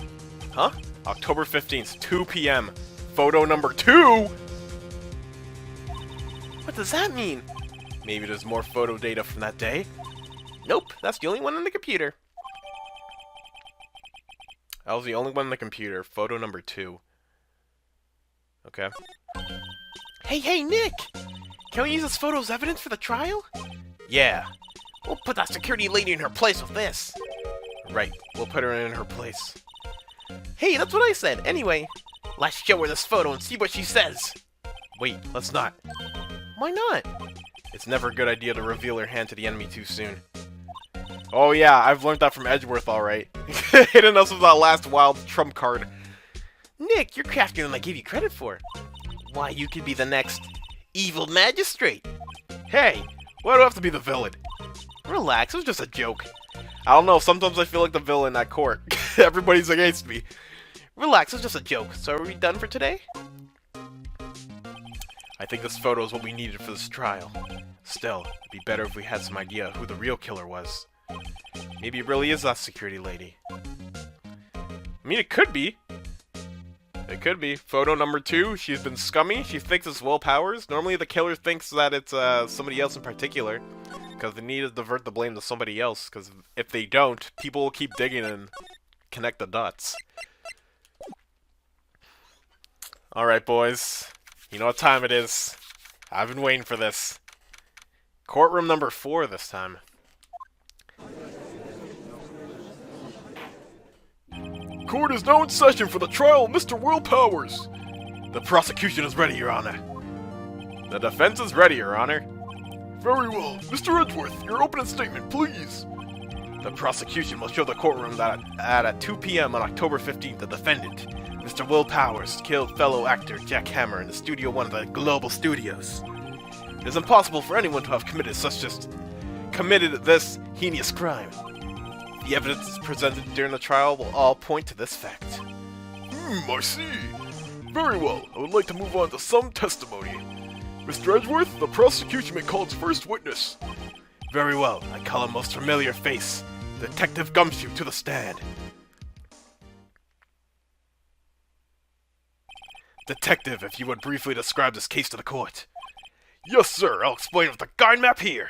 Huh? October 15th, 2 PM. Photo number 2? What does that mean? Maybe there's more photo data from that day? Nope, that's the only one in the computer. That was the only one in the computer. Photo number 2. Okay. Hey, Nick! Can we use this photo as evidence for the trial? Yeah. We'll put that security lady in her place with this. Right, we'll put her in her place. Hey, that's what I said. Anyway, let's show her this photo and see what she says. Wait, let's not. Why not? It's never a good idea to reveal her hand to the enemy too soon. Oh yeah, I've learned that from Edgeworth, alright. Hitting us with that last wild trump card. Nick, you're craftier than I gave you credit for. Why, you could be the next evil magistrate. Hey, why do I have to be the villain? Relax, it was just a joke. I don't know, sometimes I feel like the villain at court. Everybody's against me. Relax, it was just a joke. So are we done for today? I think this photo is what we needed for this trial. Still, it'd be better if we had some idea who the real killer was. Maybe it really is that security lady. I mean, it could be. It could be. Photo number 2, she's been scummy. She thinks it's Will Powers. Normally the killer thinks that it's somebody else in particular. Because they need to divert the blame to somebody else. Because if they don't, people will keep digging and connect the dots. Alright, boys. You know what time it is. I've been waiting for this. Courtroom number 4 this time. Court is now in session for the trial of Mr. Will Powers. The prosecution is ready, Your Honor. The defense is ready, Your Honor. Very well. Mr. Edgeworth, your opening statement, please. The prosecution will show the courtroom that at 2 p.m. on October 15th, the defendant, Mr. Will Powers, killed fellow actor Jack Hammer in the Studio One of the Global Studios. It is impossible for anyone to have committed this heinous crime. The evidence presented during the trial will all point to this fact. I see. Very well. I would like to move on to some testimony. Mr. Edgeworth, the prosecution may call its first witness. Very well. I call a most familiar face, Detective Gumshoe, to the stand. Detective, if you would briefly describe this case to the court. Yes, sir. I'll explain with the guide map here.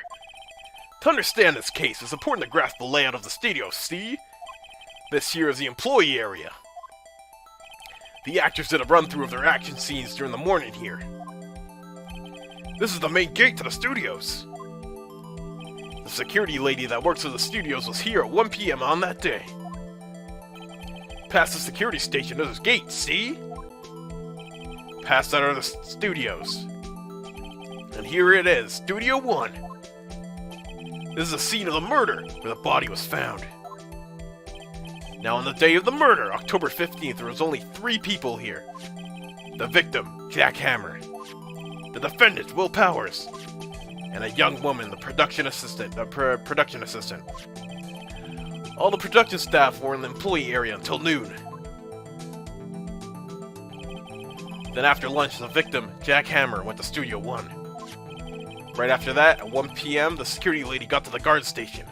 To understand this case, it's important to grasp the layout of the studio, see? This here is the employee area. The actors did a run-through of their action scenes during the morning here. This is the main gate to the studios. The security lady that works at the studios was here at 1 p.m. on that day. Past the security station, there's a gate, see? Past that are the studios. And here it is, Studio 1. This is the scene of the murder, where the body was found. Now on the day of the murder, October 15th, there was only 3 people here. The victim, Jack Hammer. The defendant, Will Powers. And a young woman, the production assistant. All the production staff were in the employee area until noon. Then after lunch, the victim, Jack Hammer, went to Studio 1. Right after that, at 1 p.m., the security lady got to the guard station.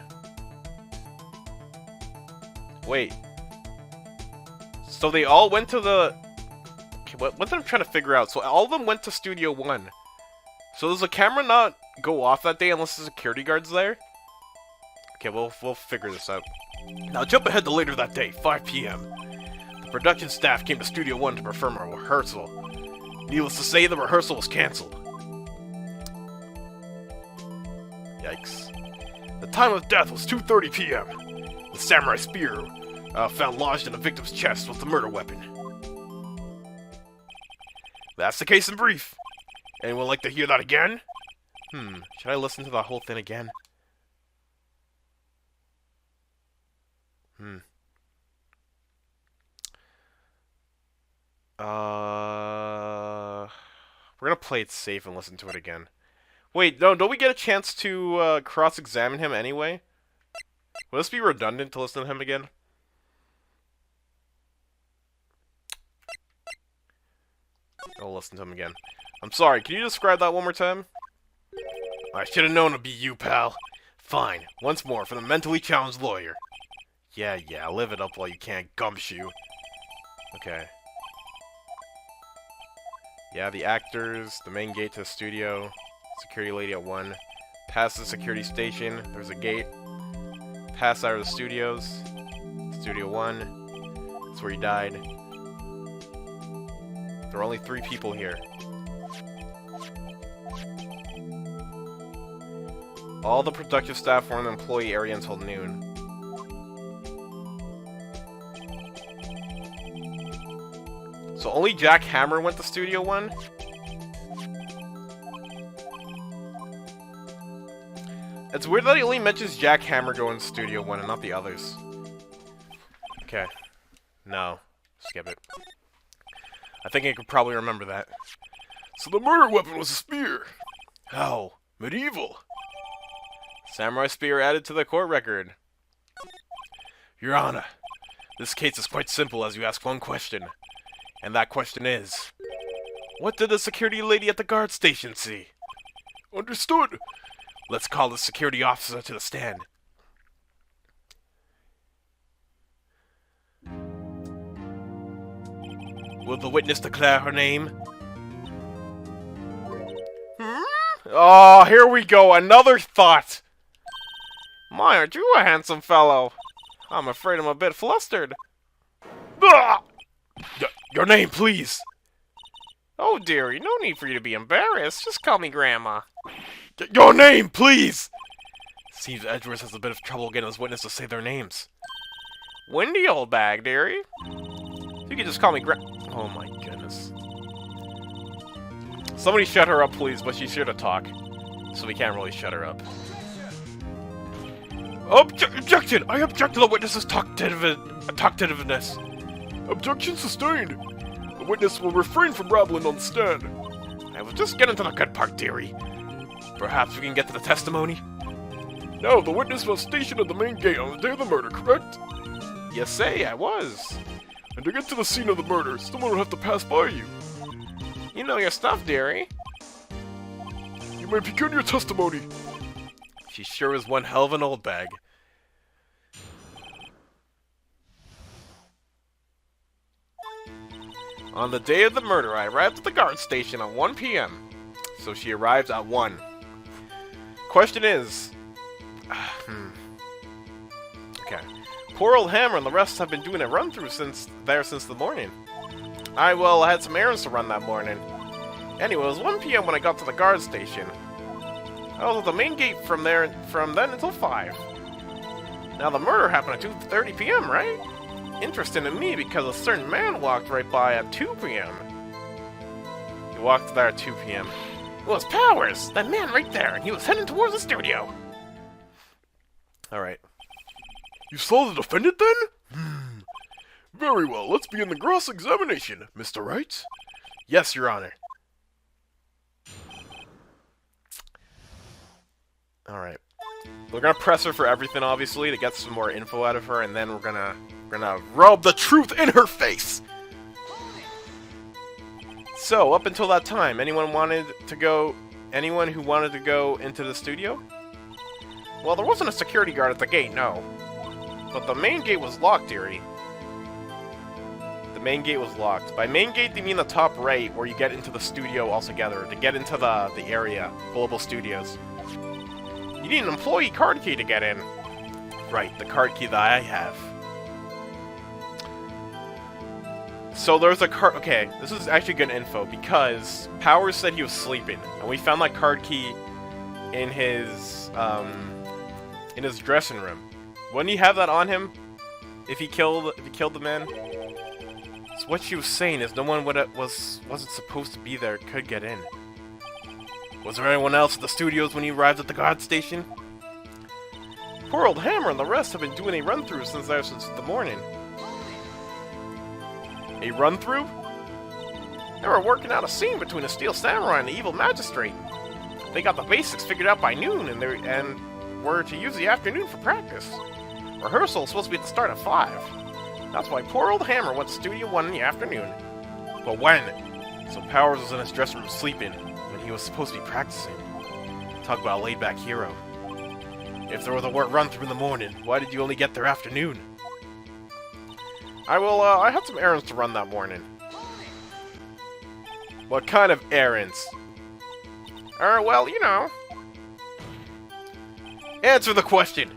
Wait. So they all went to the... Okay, what I'm trying to figure out. So all of them went to Studio 1. So does the camera not go off that day unless the security guard's there? Okay, we'll figure this out. Now jump ahead to later that day, 5 p.m. The production staff came to Studio 1 to perform a rehearsal. Needless to say, the rehearsal was cancelled. Yikes. The time of death was 2:30 p.m. The samurai spear found lodged in the victim's chest was the murder weapon. That's the case in brief. Anyone like to hear that again? Should I listen to the whole thing again? We're gonna play it safe and listen to it again. Wait, no, don't we get a chance to cross-examine him anyway? Will this be redundant to listen to him again? I'll listen to him again. I'm sorry, can you describe that one more time? I should have known it'd be you, pal. Fine, once more for the mentally challenged lawyer. Yeah, live it up while you can, gumshoe. Okay. Yeah, the actors, the main gate to the studio, security lady at 1. Past the security station, there's a gate. Past out of the studios, Studio 1. That's where he died. There are only 3 people here. All the productive staff were in the employee area until noon. So only Jack Hammer went to Studio 1? It's weird that he only mentions Jack Hammer going to Studio 1 and not the others. Okay. No. Skip it. I think I could probably remember that. So the murder weapon was a spear. How? Medieval. Samurai spear added to the court record. Your Honor, this case is quite simple as you ask one question. And that question is, what did the security lady at the guard station see? Understood. Let's call the security officer to the stand. Will the witness declare her name? Oh, here we go, another thought! My, aren't you a handsome fellow? I'm afraid I'm a bit flustered. Your name, please! Oh, dearie, no need for you to be embarrassed. Just call me Grandma. Your name, please! Seems Edgeworth has a bit of trouble getting his witness to say their names. Wendy, old bag, dearie. You can just call me Oh my goodness. Somebody shut her up, please, but she's here to talk. So we can't really shut her up. Objection! I object to the witness's talkativeness. Objection sustained. The witness will refrain from babbling on the stand. I was just getting to the good part, dearie. Perhaps we can get to the testimony? Now, the witness was stationed at the main gate on the day of the murder, correct? Yes, say, I was. And to get to the scene of the murder, someone would have to pass by you. You know your stuff, dearie. You may begin your testimony. She sure is one hell of an old bag. On the day of the murder, I arrived at the guard station at 1 p.m. So she arrives at 1. Question is... Okay. Poor old Hammer and the rest have been doing a run-through since the morning. I had some errands to run that morning. Anyway, it was 1 p.m. when I got to the guard station. I was at the main gate from then until 5. Now, the murder happened at 2:30 p.m., right? Interesting to me because a certain man walked right by at 2 p.m. He walked there at 2 p.m. It was Powers, that man right there, and he was heading towards the studio. Alright. You saw the defendant then? Very well, let's begin the cross-examination, Mr. Wright. Yes, Your Honor. Alright. We're gonna press her for everything, obviously, to get some more info out of her, and then we're gonna rub the truth in her face! So, up until that time, anyone who wanted to go into the studio? Well, there wasn't a security guard at the gate, no. But the main gate was locked, dearie. The main gate was locked. By main gate, they mean the top right, where you get into the studio altogether, to get into the area, Global Studios. You need an employee card key to get in. Right, the card key that I have. So there's a card... Okay, this is actually good info, because Powers said he was sleeping, and we found that card key in his dressing room. Wouldn't he have that on him if he killed the man? So what she was saying is no one wasn't supposed to be there could get in. Was there anyone else at the studios when he arrived at the guard station? Poor old Hammer and the rest have been doing a run-through since the morning. A run-through? They were working out a scene between a steel samurai and the evil magistrate. They got the basics figured out by noon, and were to use the afternoon for practice. Rehearsal was supposed to be at the start at 5. That's why poor old Hammer went to Studio 1 in the afternoon. But when? So Powers was in his dressing room sleeping when he was supposed to be practicing. Talk about a laid-back hero. If there was a run-through in the morning, why did you only get there afternoon? I had some errands to run that morning. What kind of errands? Well, you know. Answer the question!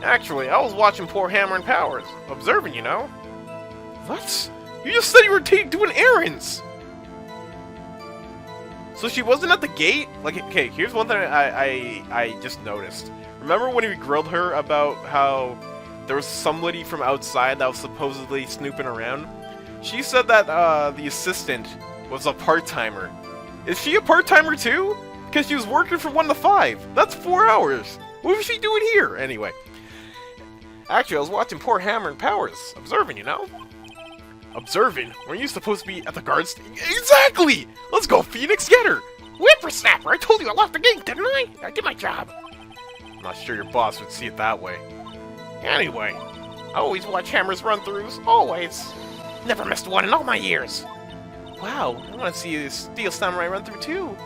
Actually, I was watching poor Hammer and Powers. Observing, you know. What? You just said you were doing errands! So she wasn't at the gate? Like, okay, here's one thing I just noticed. Remember when we grilled her about how there was somebody from outside that was supposedly snooping around? She said that the assistant was a part-timer. Is she a part-timer too? Because she was working from 1 to 5. That's 4 hours. What was she doing here? Anyway. Actually, I was watching poor Hammer and Powers. Observing, you know? Observing? Weren't you supposed to be at the guard station? Exactly! Let's go, Phoenix, get her! Whippersnapper! I told you I locked the gate, didn't I? I did my job. I'm not sure your boss would see it that way. Anyway, I always watch Hammer's run-throughs. Always. Never missed one in all my years. Wow, I want to see a Steel Samurai run-through too.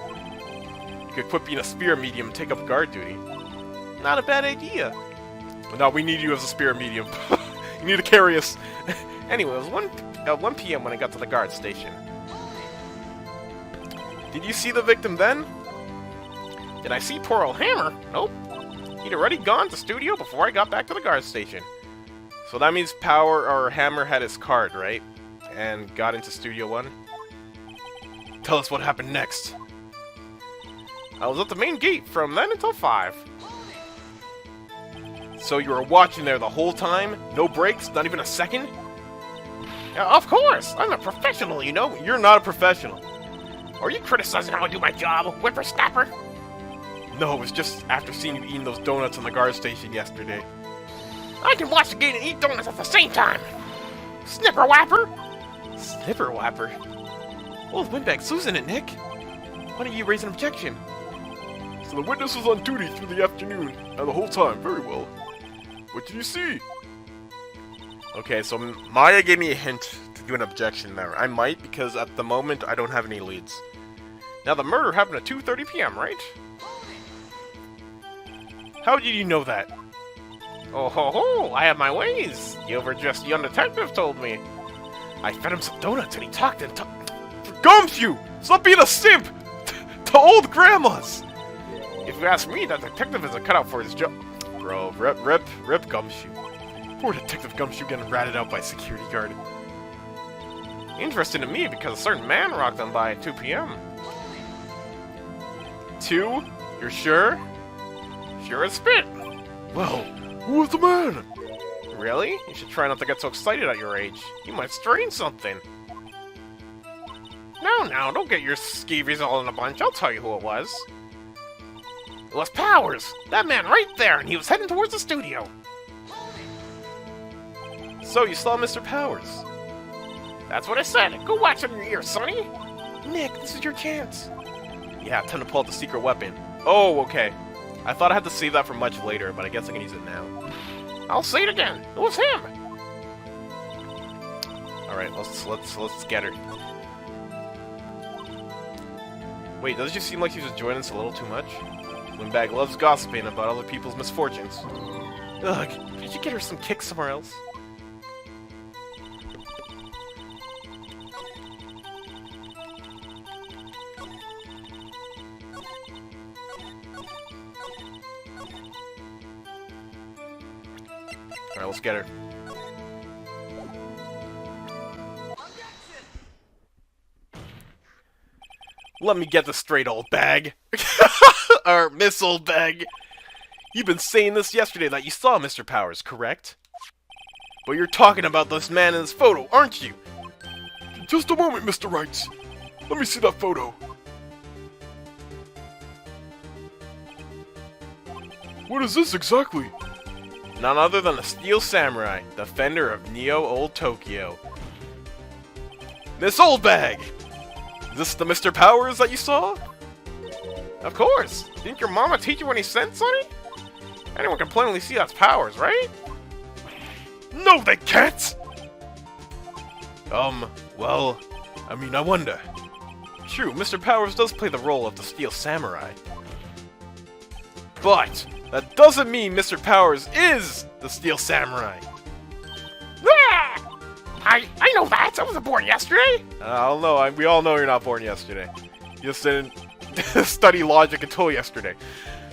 You could quit being a spirit medium and take up guard duty. Not a bad idea. But no, we need you as a spirit medium. You need to carry us. Anyway, it was 1 p.m. when I got to the guard station. Did you see the victim then? Did I see poor old Hammer? Nope. He'd already gone to studio before I got back to the guard station. So that means Hammer had his card, right? And got into Studio 1. Tell us what happened next. I was at the main gate from then until 5. So you were watching there the whole time? No breaks? Not even a second? Of course! I'm a professional, you know? You're not a professional. Are you criticizing how I do my job, whippersnapper? No, it was just after seeing you eating those donuts on the guard station yesterday. I can watch the game and eat donuts at the same time! Snipper whapper! Snipper whapper? Old windbag's losing it, Nick. Why don't you raise an objection? So the witness was on duty through the afternoon, and the whole time, very well. What did you see? Okay, so Maya gave me a hint to do an objection there. I might, because at the moment, I don't have any leads. Now, the murder happened at 2:30 p.m., right? How did you know that? Oh ho ho, I have my ways. The overdressed young detective told me. I fed him some donuts and he talked and talked. Gumshoe! Stop being a simp! To old grandmas! If you ask me, that detective is a cutout for his job. Bro, rip Gumshoe. Poor Detective Gumshoe getting ratted out by a security guard. Interesting to me because a certain man rocked on by at 2 p.m. 2? You're sure? Sure as spit. Well, who was the man? Really? You should try not to get so excited at your age. You might strain something. Now, don't get your skeevies all in a bunch. I'll tell you who it was. It was Powers! That man right there, and he was heading towards the studio. So, you saw Mr. Powers? That's what I said. Go wax on your ears, Sonny. Nick, this is your chance. Yeah, time to pull out the secret weapon. Oh, okay. I thought I had to save that for much later, but I guess I can use it now. I'll say it again. It was him. All right, let's get her. Wait, does it just seem like she's enjoying this a little too much? Windbag loves gossiping about other people's misfortunes. Ugh, did you get her some kicks somewhere else? Alright, let's get her. Let me get this straight, old bag. Or Miss Old Bag. You've been saying this yesterday that you saw Mr. Powers, correct? But you're talking about this man in this photo, aren't you? Just a moment, Mr. Wright. Let me see that photo. What is this exactly? None other than the Steel Samurai, defender of Neo Old Tokyo. Miss Old Bag! Is this the Mr. Powers that you saw? Of course! Didn't your mama teach you any sense, Sonny? Anyone can plainly see that's Powers, right? No, they can't! Well, I mean, I wonder. True, Mr. Powers does play the role of the Steel Samurai. But that doesn't mean Mr. Powers is the Steel Samurai. Ah! I know that. I wasn't born yesterday. I don't know. We all know you're not born yesterday. You just didn't study logic until yesterday.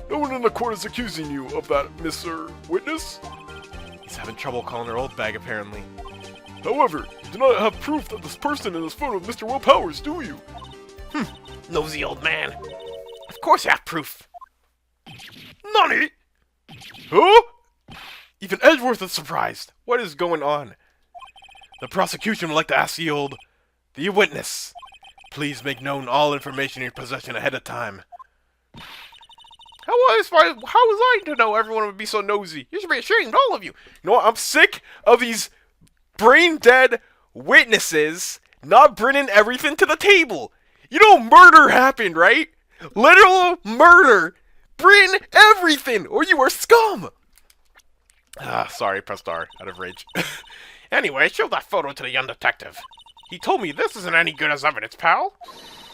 No one in the court is accusing you of that, Mr. Witness. He's having trouble calling her old bag, apparently. However, you do not have proof that this person in this photo is Mr. Will Powers, do you? Nosy old man. Of course I have proof. Nani? Huh? Even Edgeworth is surprised. What is going on? The prosecution would like to ask the witness. Please make known all information in your possession ahead of time. How was I to know everyone would be so nosy? You should be ashamed, all of you. You know what? I'm sick of these brain-dead witnesses not bringing everything to the table. You know murder happened, right? Literal murder. Bring everything, or you are scum! Sorry, pressed R, out of rage. Anyway, show that photo to the young detective. He told me this isn't any good as evidence, pal.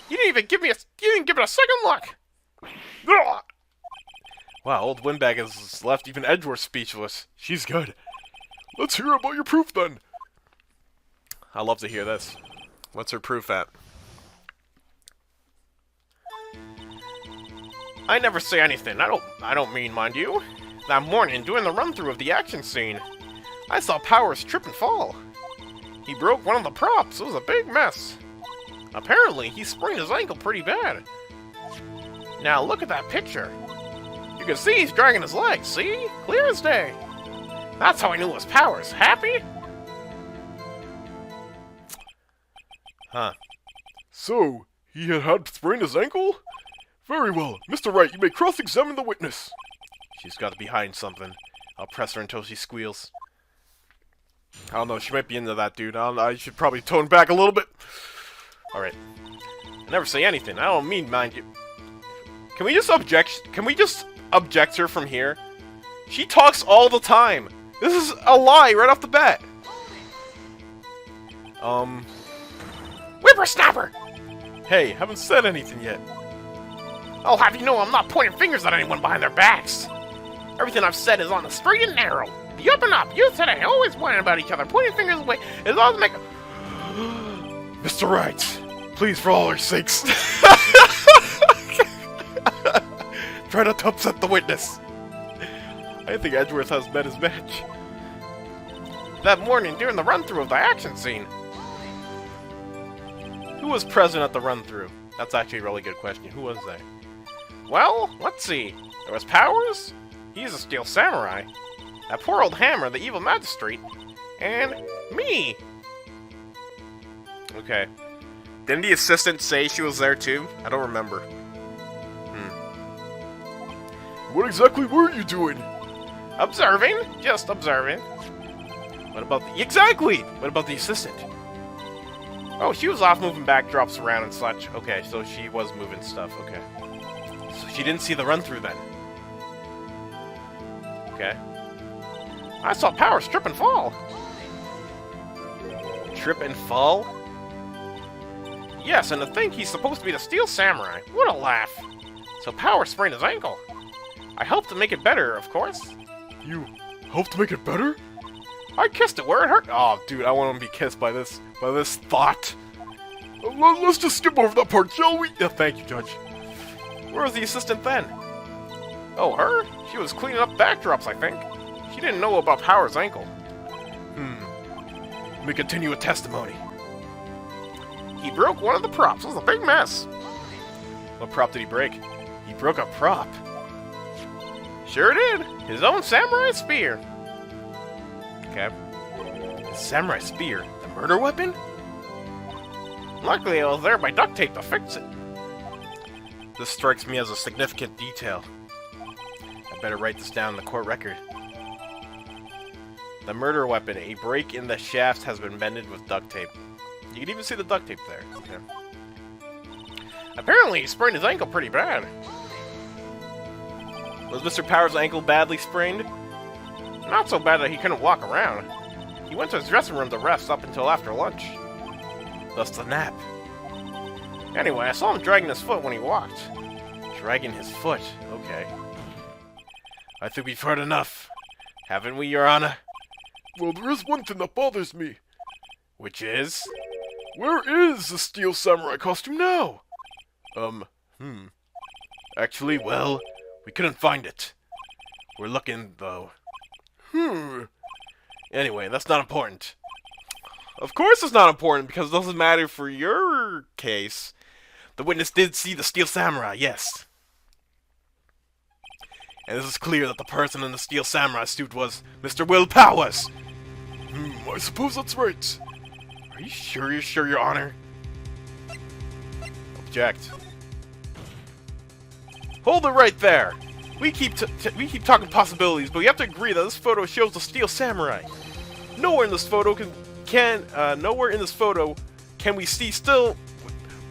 You didn't even give it a second look. Ugh. Wow, old Windbag has left even Edgeworth speechless. She's good. Let's hear about your proof then. I'd love to hear this. What's her proof at? I never say anything. I don't mean, mind you. That morning, doing the run-through of the action scene, I saw Powers trip and fall. He broke one of the props. It was a big mess. Apparently, he sprained his ankle pretty bad. Now, look at that picture. You can see he's dragging his legs, see? Clear as day. That's how I knew it was Powers. Happy? Huh. So, he had sprained his ankle? Very well. Mr. Wright, you may cross-examine the witness. She's got to be hiding something. I'll press her until she squeals. I don't know, she might be into that, dude. I should probably tone back a little bit. Alright. I never say anything. I don't mean, mind you. Can we just object her from here? She talks all the time. This is a lie right off the bat. Whippersnapper! Hey, haven't said anything yet. I'll have you know I'm not pointing fingers at anyone behind their backs. Everything I've said is on the straight and narrow. The up and up. You today always whining about each other, pointing fingers away. It's all to make. Mr. Wright, please, for all our sakes. Try not to upset the witness. I think Edgeworth has met his match. That morning during the run-through of the action scene. Who was present at the run-through? That's actually a really good question. Who was they? Well, let's see. There was Powers. He's a steel samurai. That poor old Hammer, the evil magistrate. And me. Okay. Didn't the assistant say she was there too? I don't remember. What exactly were you doing? Observing. Just observing. What about the... Exactly! What about the assistant? Oh, she was off moving backdrops around and such. Okay, so she was moving stuff, okay. So she didn't see the run-through then. Okay. I saw Powers trip and fall. Trip and fall? Yes, and to think he's supposed to be the steel samurai. What a laugh. So Powers sprained his ankle. I helped to make it better, of course. You helped to make it better? I kissed it where it hurt. Oh, dude, I want to be kissed by this thought. Let's just skip over that part, shall we? Yeah, thank you, Judge. Where was the assistant then? Oh, her? She was cleaning up backdrops, I think. She didn't know about Powers' ankle. Let me continue with testimony. He broke one of the props. It was a big mess. What prop did he break? He broke a prop. Sure did. His own samurai spear. Okay. His samurai spear? The murder weapon? Luckily, I was there by duct tape to fix it. This strikes me as a significant detail. I better write this down in the court record. The murder weapon. A break in the shaft has been mended with duct tape. You can even see the duct tape there. Okay. Apparently, he sprained his ankle pretty bad. Was Mr. Powers' ankle badly sprained? Not so bad that he couldn't walk around. He went to his dressing room to rest up until after lunch. Thus the nap. Anyway, I saw him dragging his foot when he walked. Dragging his foot. Okay. I think we've heard enough. Haven't we, Your Honor? Well, there is one thing that bothers me. Which is? Where is the steel samurai costume now? Actually, well, we couldn't find it. We're looking, though. Anyway, that's not important. Of course it's not important, because it doesn't matter for your case. The witness did see the steel samurai, yes. And this is clear that the person in the steel samurai suit was Mr. Will Powers. I suppose that's right. Are you sure, Your Honor? Object. Hold it right there. We keep talking possibilities, but we have to agree that this photo shows the steel samurai. Nowhere in this photo can we see still.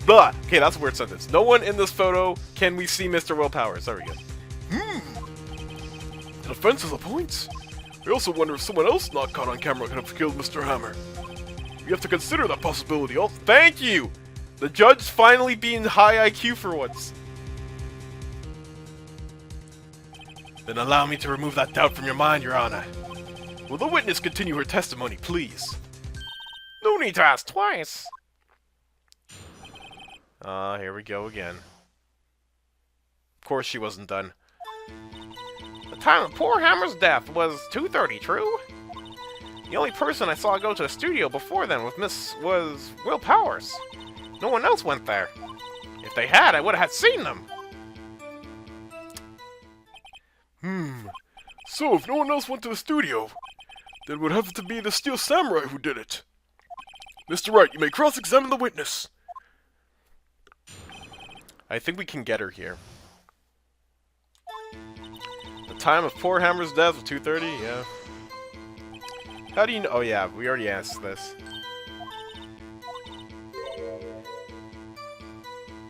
Blah. Okay, that's a weird sentence. No one in this photo can we see Mr. Will Powers. There we go. The defense has a point. I also wonder if someone else not caught on camera could have killed Mr. Hammer. We have to consider that possibility also. Thank you! The judge finally being high IQ for once. Then allow me to remove that doubt from your mind, Your Honor. Will the witness continue her testimony, please? No need to ask twice. Here we go again. Of course she wasn't done. The time of poor Hammer's death was 2:30, true? The only person I saw go to the studio before then was Will Powers. No one else went there. If they had, I would have seen them. So if no one else went to the studio, then it would have to be the steel samurai who did it. Mr. Wright, you may cross-examine the witness. I think we can get her here. The time of poor Hammer's death was 2:30, yeah. How do you know? Oh yeah, we already asked this.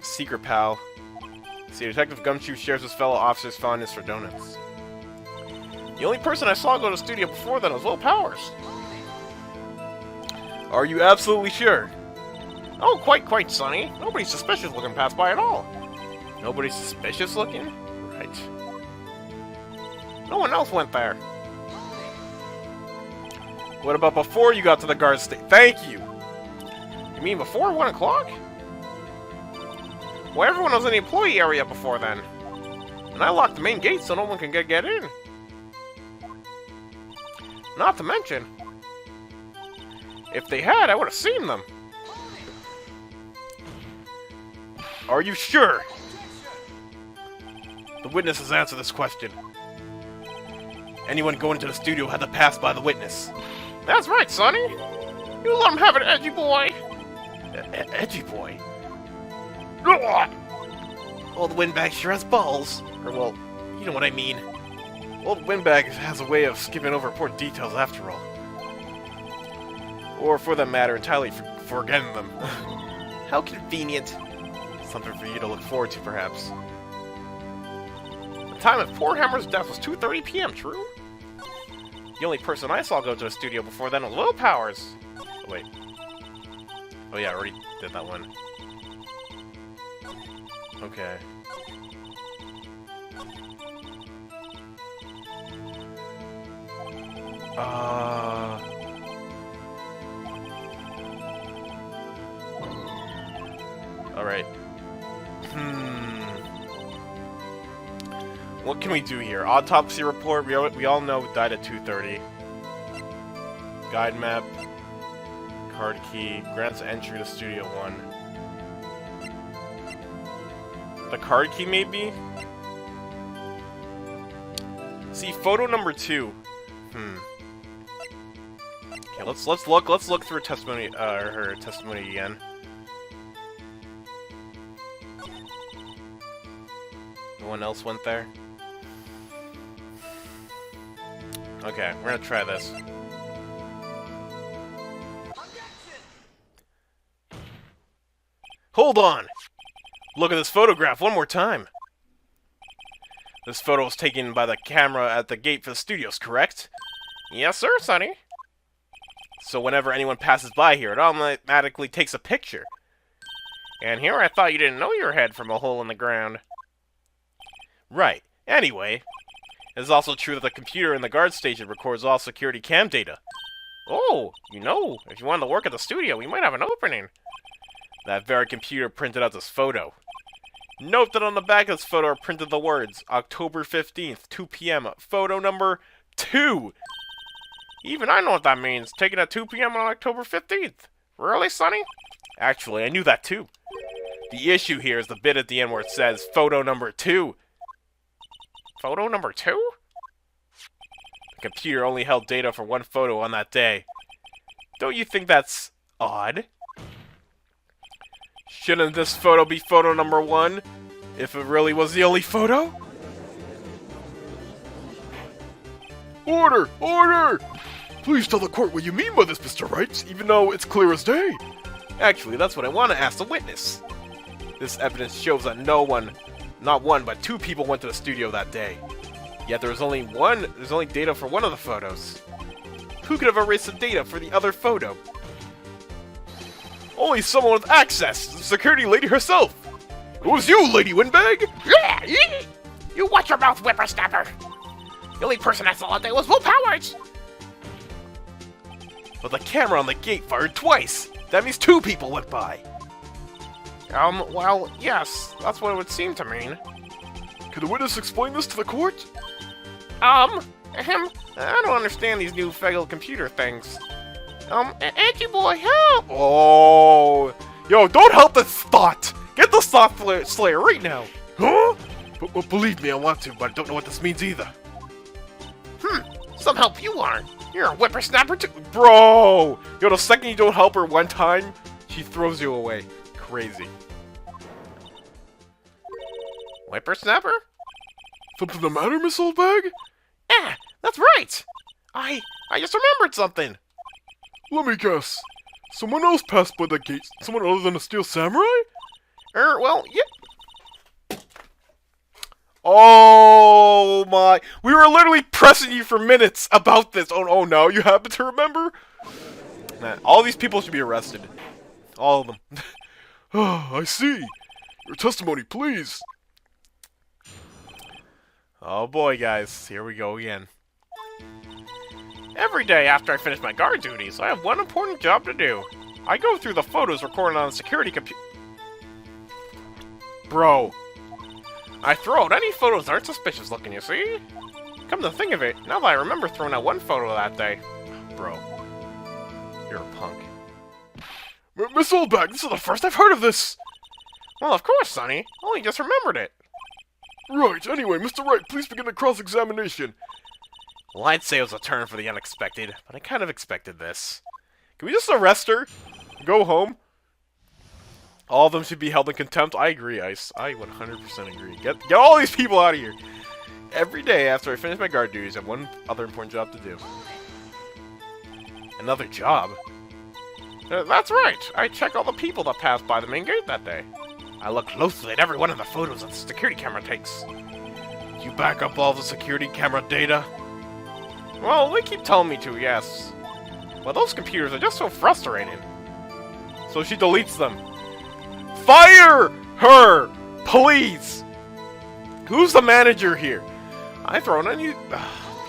Secret pal. See, Detective Gumshoe shares his fellow officers' fondness for donuts. The only person I saw go to the studio before then was Will Powers. Are you absolutely sure? Oh, quite, Sonny. Nobody's suspicious looking passed by at all. Nobody's suspicious looking? Right. No one else went there. What about before you got to the guard station? Thank you! You mean before 1 o'clock? Well, everyone was in the employee area before then. And I locked the main gate so no one can get in. Not to mention, if they had, I would have seen them. Are you sure? The witness has answered this question. Anyone going to the studio had to pass by the witness. That's right, Sonny. You let him have it, edgy boy. Edgy boy? Old Windbag sure has balls. Or, well, you know what I mean. Old Windbag has a way of skipping over important details after all. Or, for that matter, entirely forgetting them. How convenient. Something for you to look forward to, perhaps. The time of poor Hammer's death was 2:30 p.m., true? The only person I saw go to the studio before then was Will Powers. Oh, wait. Oh yeah, I already did that one. Okay. Alright. What can we do here? Autopsy report, we all know died at 2:30. Guide map. Card key. Grants entry to Studio 1. The card key, maybe? See, photo number 2. Okay, let's look through testimony, her testimony again. No one else went there? Okay, we're gonna try this. Hold on! Look at this photograph one more time. This photo was taken by the camera at the gate for the studios, correct? Yes, sir, Sonny. So whenever anyone passes by here, it automatically takes a picture. And here I thought you didn't know your head from a hole in the ground. Right. Anyway, it is also true that the computer in the guard station records all security cam data. Oh, you know, if you wanted to work at the studio, we might have an opening. That very computer printed out this photo. Note that on the back of this photo are printed the words, October 15th, 2 p.m., photo number 2. Even I know what that means, taken at 2 p.m. on October 15th. Really, Sonny? Actually, I knew that too. The issue here is the bit at the end where it says, photo number 2. Photo number 2? The computer only held data for one photo on that day. Don't you think that's odd? Shouldn't this photo be photo number 1, if it really was the only photo? Order! Order! Please tell the court what you mean by this, Mr. Wright, even though it's clear as day. Actually, that's what I want to ask the witness. This evidence shows that no one, not one, but 2 people went to the studio that day. Yet there's only data for one of the photos. Who could have erased the data for the other photo? Only someone with access, the security lady herself. It was you, Lady Windbag! You watch your mouth, whippersnapper! The only person I saw all day was Will Powers! But the camera on the gate fired twice! That means 2 people went by! Well, yes, that's what it would seem to mean. Can the witness explain this to the court? I don't understand these newfangled computer things. Edgy boy, help! Oh! Yo, don't help this thought! Get the thought slayer right now! Huh? But believe me, I want to, but I don't know what this means either. Some help you are. You're a whippersnapper too. Bro! Yo, the second you don't help her one time, she throws you away. Crazy. Whippersnapper? Something the matter, Miss Oldbag? Ah, that's right! I just remembered something. Let me guess. Someone else passed by the gate. Someone other than a Steel Samurai? Well, yeah. Oh my. We were literally pressing you for minutes about this. Oh no, you happen to remember? Man, all these people should be arrested. All of them. Ah, I see. Your testimony, please. Oh boy, guys. Here we go again. Every day after I finish my guard duties, I have one important job to do. I go through the photos recorded on the security computer. Bro. I throw out any photos that aren't suspicious looking, you see? Come to think of it, now that I remember throwing out one photo that day. Bro. You're a punk. Miss Oldbag, this is the first I've heard of this! Well, of course, Sonny. Only just remembered it. Right, anyway, Mr. Wright, please begin the cross-examination. Well, I'd say it was a turn for the unexpected, but I kind of expected this. Can we just arrest her? Go home? All of them should be held in contempt. I agree, Ice. I 100% agree. Get all these people out of here. Every day after I finish my guard duties, I have one other important job to do. Another job? That's right. I check all the people that passed by the main gate that day. I look closely at every one of the photos that the security camera takes. You back up all the security camera data? Well, they keep telling me to, yes. Well, those computers are just so frustrating. So she deletes them. Fire her! Please! Who's the manager here? I throw in any...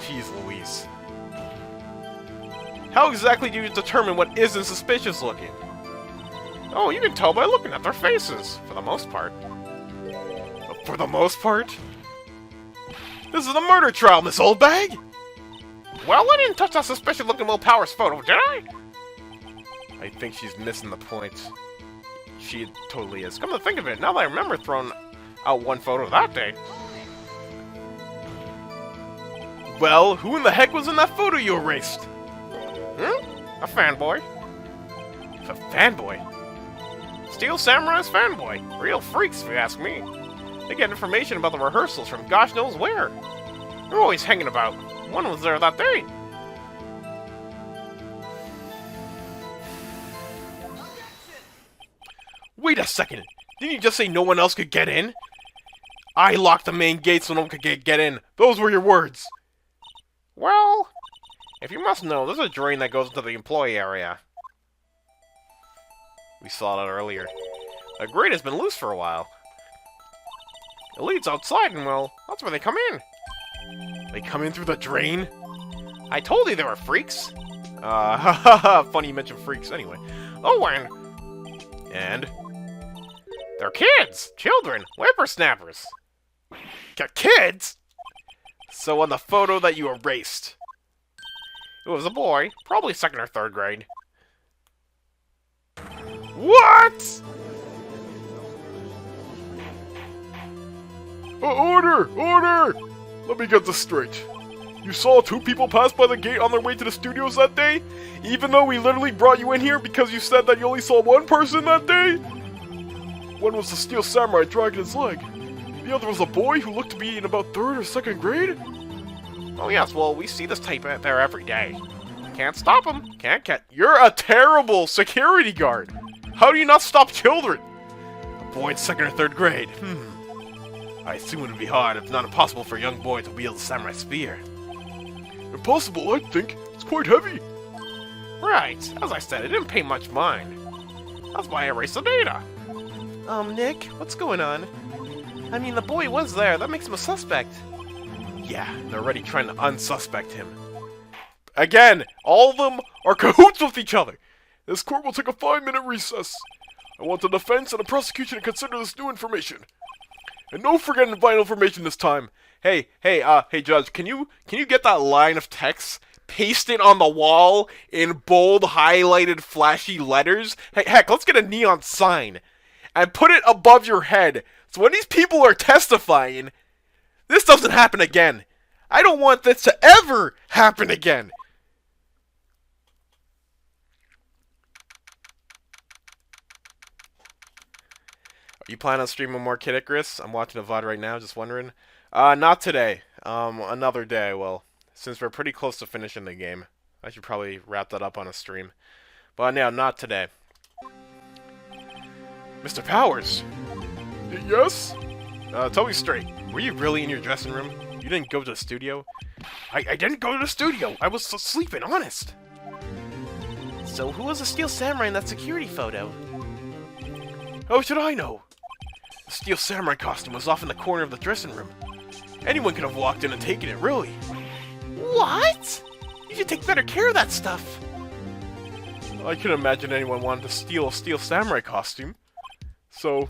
Jeez Louise. How exactly do you determine what isn't suspicious looking? Oh, you can tell by looking at their faces, for the most part. For the most part? This is a murder trial, Miss Oldbag! Well, I didn't touch that suspicious-looking Will Powers photo, did I? I think she's missing the point. She totally is. Come to think of it, now that I remember throwing out one photo that day. Well, who in the heck was in that photo you erased? A fanboy. A fanboy? Steel Samurai's fanboy. Real freaks, if you ask me. They get information about the rehearsals from gosh knows where. They're always hanging about. One was there that day. Wait a second! Didn't you just say no one else could get in? I locked the main gate so no one could get in. Those were your words. Well, if you must know, there's a drain that goes into the employee area. We saw that earlier. The grate has been loose for a while. It leads outside and, well, that's where they come in. They come in through the drain? I told you they were freaks. Funny you mention freaks anyway. Oh, and... they're kids! Children! Whippersnappers! Kids? So on the photo that you erased, it was a boy, probably 2nd or 3rd grade. What?! Order! Order! Let me get this straight. You saw 2 people pass by the gate on their way to the studios that day? Even though we literally brought you in here because you said that you only saw 1 person that day? One was the Steel Samurai dragging his leg. The other was a boy who looked to be in about 3rd or 2nd grade? Oh yes, well, we see this type out there every day. Can't stop him. Can't get... You're a terrible security guard. How do you not stop children? A boy in 2nd or 3rd grade. I assume it would be hard, if not impossible, for a young boy to wield a samurai spear. Impossible, I think. It's quite heavy. Right. As I said, it didn't pay much mind. That's why I erased the data. Nick, what's going on? I mean, the boy was there. That makes him a suspect. Yeah, they're already trying to unsuspect him. Again, all of them are cahoots with each other. This court will take a 5-minute recess. I want the defense and the prosecution to consider this new information. And no forgetting vital information this time. Hey, Judge, can you get that line of text pasted on the wall in bold, highlighted, flashy letters? Heck, let's get a neon sign and put it above your head. So when these people are testifying, this doesn't happen again. I don't want this to ever happen again. You plan on streaming more Kid Icarus? I'm watching a VOD right now, just wondering. Not today. Another day, well, since we're pretty close to finishing the game. I should probably wrap that up on a stream. But no, not today. Mr. Powers! Yes? Tell me straight. Were you really in your dressing room? You didn't go to the studio? I didn't go to the studio! I was sleeping, honest! So who was the Steel Samurai in that security photo? How should I know? The Steel Samurai costume was off in the corner of the dressing room. Anyone could have walked in and taken it, really. What? You should take better care of that stuff. I couldn't imagine anyone wanted to steal a Steel Samurai costume. So,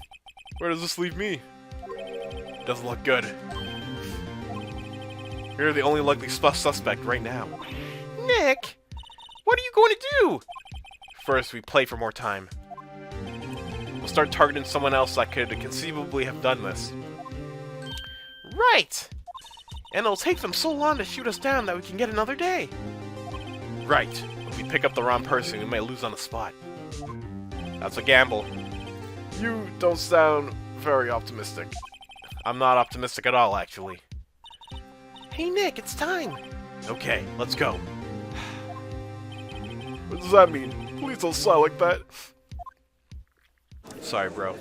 where does this leave me? Doesn't look good. You're the only likely suspect right now. Nick! What are you going to do? First, we play for more time. We'll start targeting someone else that could conceivably have done this. Right! And it'll take them so long to shoot us down that we can get another day. Right. If we pick up the wrong person, we may lose on the spot. That's a gamble. You don't sound very optimistic. I'm not optimistic at all, actually. Hey Nick, it's time! Okay, let's go. What does that mean? Please don't sigh like that. Sorry, bro.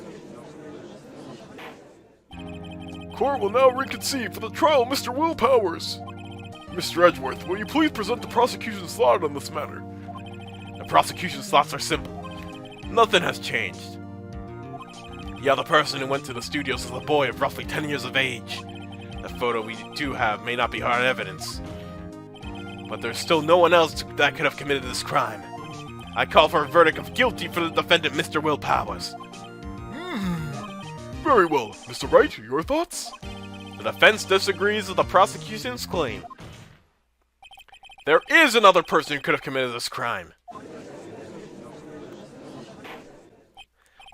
Court will now reconvene for the trial of Mr. Will Powers. Mr. Edgeworth, will you please present the prosecution's thought on this matter? The prosecution's thoughts are simple. Nothing has changed. The other person who went to the studios is a boy of roughly 10 years of age. The photo we do have may not be hard evidence. But there's still no one else that could have committed this crime. I call for a verdict of guilty for the defendant, Mr. Will Powers. Very well. Mr. Wright, your thoughts? The defense disagrees with the prosecution's claim. There is another person who could have committed this crime.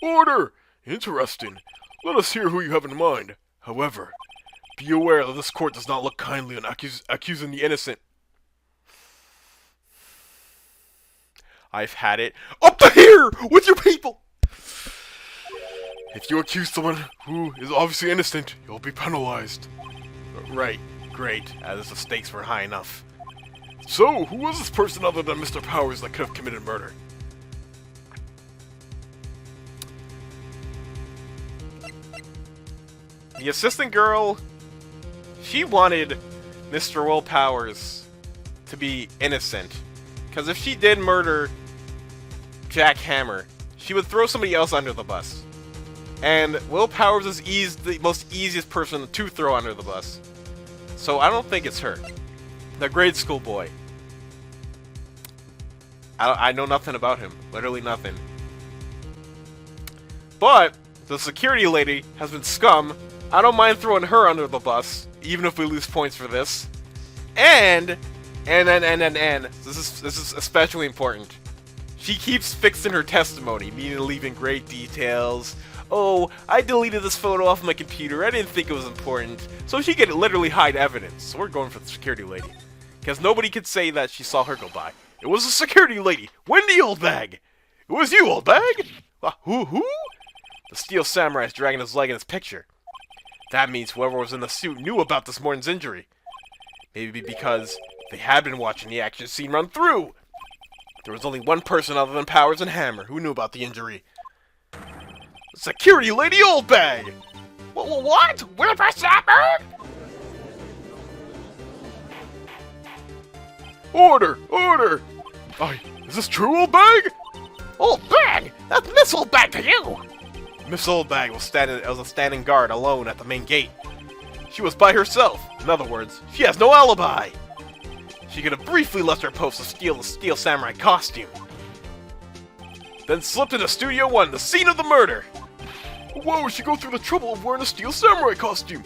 Order! Interesting. Let us hear who you have in mind. However, be aware that this court does not look kindly on accusing the innocent. I've had it. Up to here with your people! If you accuse someone who is obviously innocent, you'll be penalized. Right. Great, as the stakes were high enough. So, who was this person other than Mr. Powers that could have committed murder? The assistant girl, she wanted Mr. Will Powers to be innocent. Because if she did murder Jack Hammer, she would throw somebody else under the bus. And Will Powers is the most easiest person to throw under the bus. So I don't think it's her. The grade school boy. I know nothing about him. Literally nothing. But the security lady has been scum. I don't mind throwing her under the bus, even if we lose points for this. And this is especially important. She keeps fixing her testimony, meaning leaving great details. Oh, I deleted this photo off my computer. I didn't think it was important. So she could literally hide evidence. So we're going for the security lady. Because nobody could say that she saw her go by. It was the security lady, Wendy Oldbag. It was you, Oldbag. Who? The Steel Samurai is dragging his leg in his picture. That means whoever was in the suit knew about this morning's injury. Maybe because they had been watching the action scene run through. There was only one person other than Powers and Hammer who knew about the injury. Security Lady Oldbag! What? Where this happen? Order! Order! Is this true, Oldbag? Oldbag? That's Miss Oldbag to you! Miss Oldbag was a standing guard alone at the main gate. She was by herself. In other words, she has no alibi. She could have briefly left her post to steal the Steel Samurai costume. Then slipped into Studio 1, the scene of the murder. Why would she go through the trouble of wearing a Steel Samurai costume?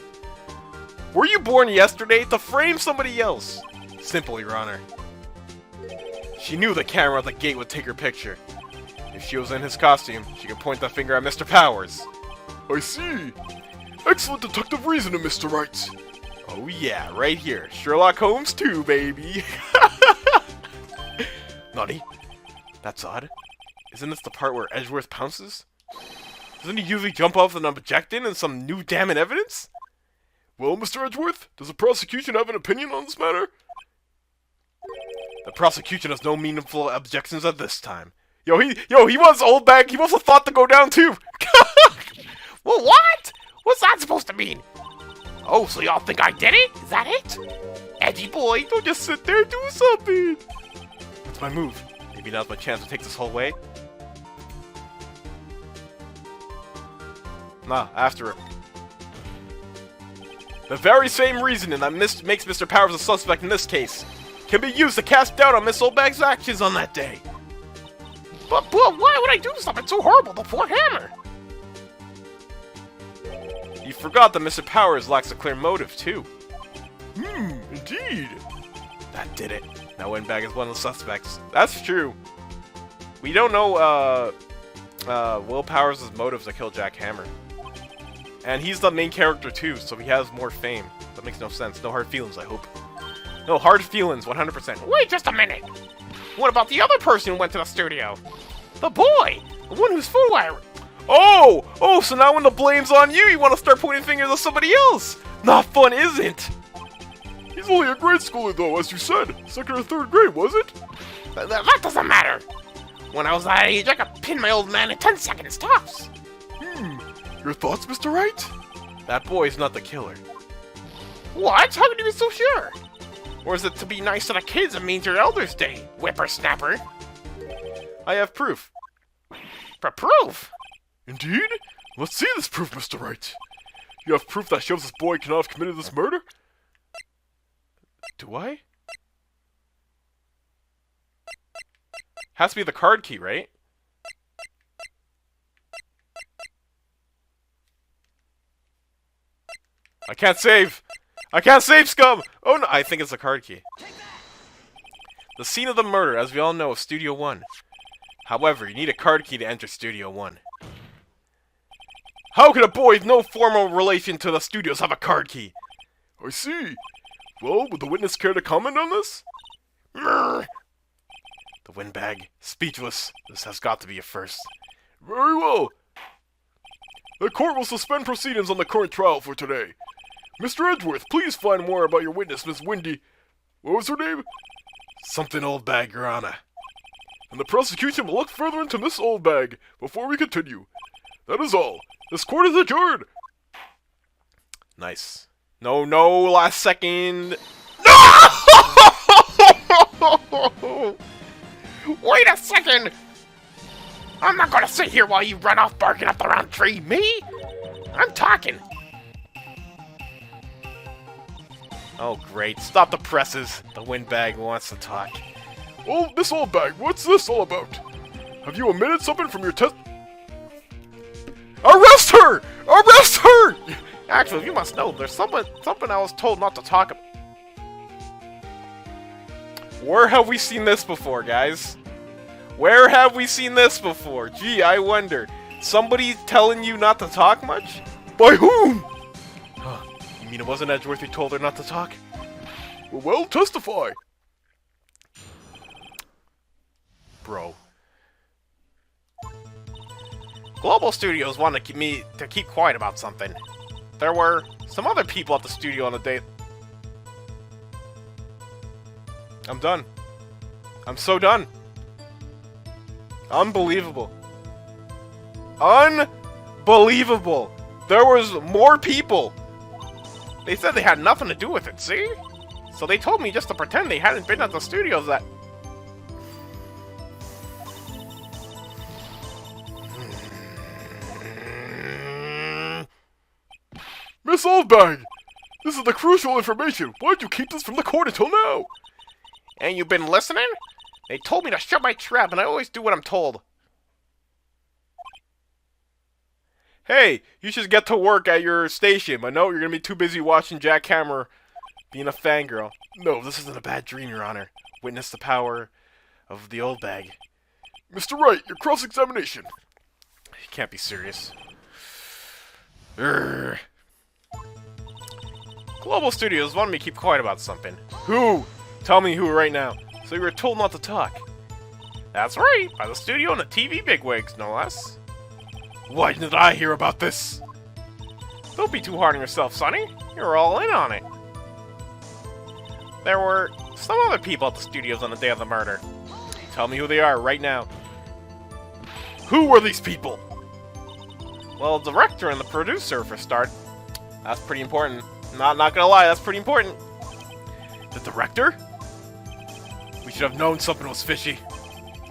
Were you born yesterday to frame somebody else? Simple, Your Honor. She knew the camera at the gate would take her picture. If she was in his costume, she could point the finger at Mr. Powers. I see. Excellent detective reasoning, Mr. Wright. Oh yeah, right here. Sherlock Holmes 2, baby. Nutty. That's odd. Isn't this the part where Edgeworth pounces? Doesn't he usually jump off an objection and some new damning evidence? Well, Mr. Edgeworth, does the prosecution have an opinion on this matter? The prosecution has no meaningful objections at this time. Yo, he wants old bag. He wants a thought to go down too. Well, what? What's that supposed to mean? Oh, so y'all think I did it? Is that it? Edgy boy, Don't just sit there, do something. What's my move? Maybe now's my chance to take this whole way. Nah, after her. The very same reasoning that makes Mr. Powers a suspect in this case can be used to cast doubt on Miss Oldbag's actions on that day. But why would I do something so horrible to poor Hammer? You forgot that Mr. Powers lacks a clear motive, too. Indeed. That did it. Now Windbag is one of the suspects. That's true. We don't know, Will Powers' motive to kill Jack Hammer. And he's the main character, too, so he has more fame. That makes no sense. No hard feelings, I hope. No hard feelings, 100%. Wait just a minute. What about the other person who went to the studio? The boy! The one who's full wire. Oh, so now when the blame's on you, you want to start pointing fingers at somebody else. Not fun, is it? He's only a grade schooler, though, as you said. 2nd or 3rd grade, was it? That doesn't matter. When I was that age, I could pin my old man in 10 seconds tops. Your thoughts, Mr. Wright? That boy's not the killer. What? How can you be so sure? Or is it to be nice to the kids that means your Elder's Day, whippersnapper? I have proof. For proof? Indeed? Let's see this proof, Mr. Wright. You have proof that shows this boy cannot have committed this murder? Do I? Has to be the card key, right? I can't save! I can't save, scum! Oh no, I think it's the card key. The scene of the murder, as we all know, is Studio 1. However, you need a card key to enter Studio 1. How could a boy with no formal relation to the studios have a card key? I see. Well, would the witness care to comment on this? The windbag. Speechless. This has got to be a first. Very well. The court will suspend proceedings on the current trial for today. Mr. Edgeworth, please find more about your witness, Miss Windy. What was her name? Something Oldbag, Your Honor. And the prosecution will look further into Miss Oldbag before we continue. That is all. This court is adjourned. Nice. No, last second. Wait a second! I'm not gonna sit here while you run off barking up the round tree. Me? I'm talking. Oh, great. Stop the presses. The windbag wants to talk. Oh, Miss Oldbag, what's this all about? Have you omitted something from your test? Arrest her! Arrest her! Actually, you must know, there's something I was told not to talk about. Where have we seen this before, guys? Where have we seen this before? Gee, I wonder. Somebody telling you not to talk much? By whom? You mean it wasn't Edgeworth who told her not to talk? Well, testify. Bro. Global Studios wanted me to keep quiet about something. There were some other people at the studio on the day. I'm done. I'm so done. Unbelievable. Unbelievable. There was more people. They said they had nothing to do with it, see? So they told me just to pretend they hadn't been at the studios that... Miss Oldbag! This is the crucial information. Why'd you keep this from the court until now? And you've been listening? They told me to shut my trap, and I always do what I'm told. Hey, you should get to work at your station, but no, you're gonna be too busy watching Jack Hammer being a fangirl. No, this isn't a bad dream, Your Honor. Witness the power of the old bag. Mr. Wright, your cross-examination. You can't be serious. Urgh. Global Studios wanted me to keep quiet about something. Who? Tell me who right now. So you were told not to talk. That's right, by the studio and the TV bigwigs, no less. Why didn't I hear about this? Don't be too hard on yourself, Sonny. You're all in on it. There were some other people at the studios on the day of the murder. Tell me who they are right now. Who were these people? Well, the director and the producer, for a start. That's pretty important. Not gonna lie, that's pretty important. The director? We should have known something was fishy.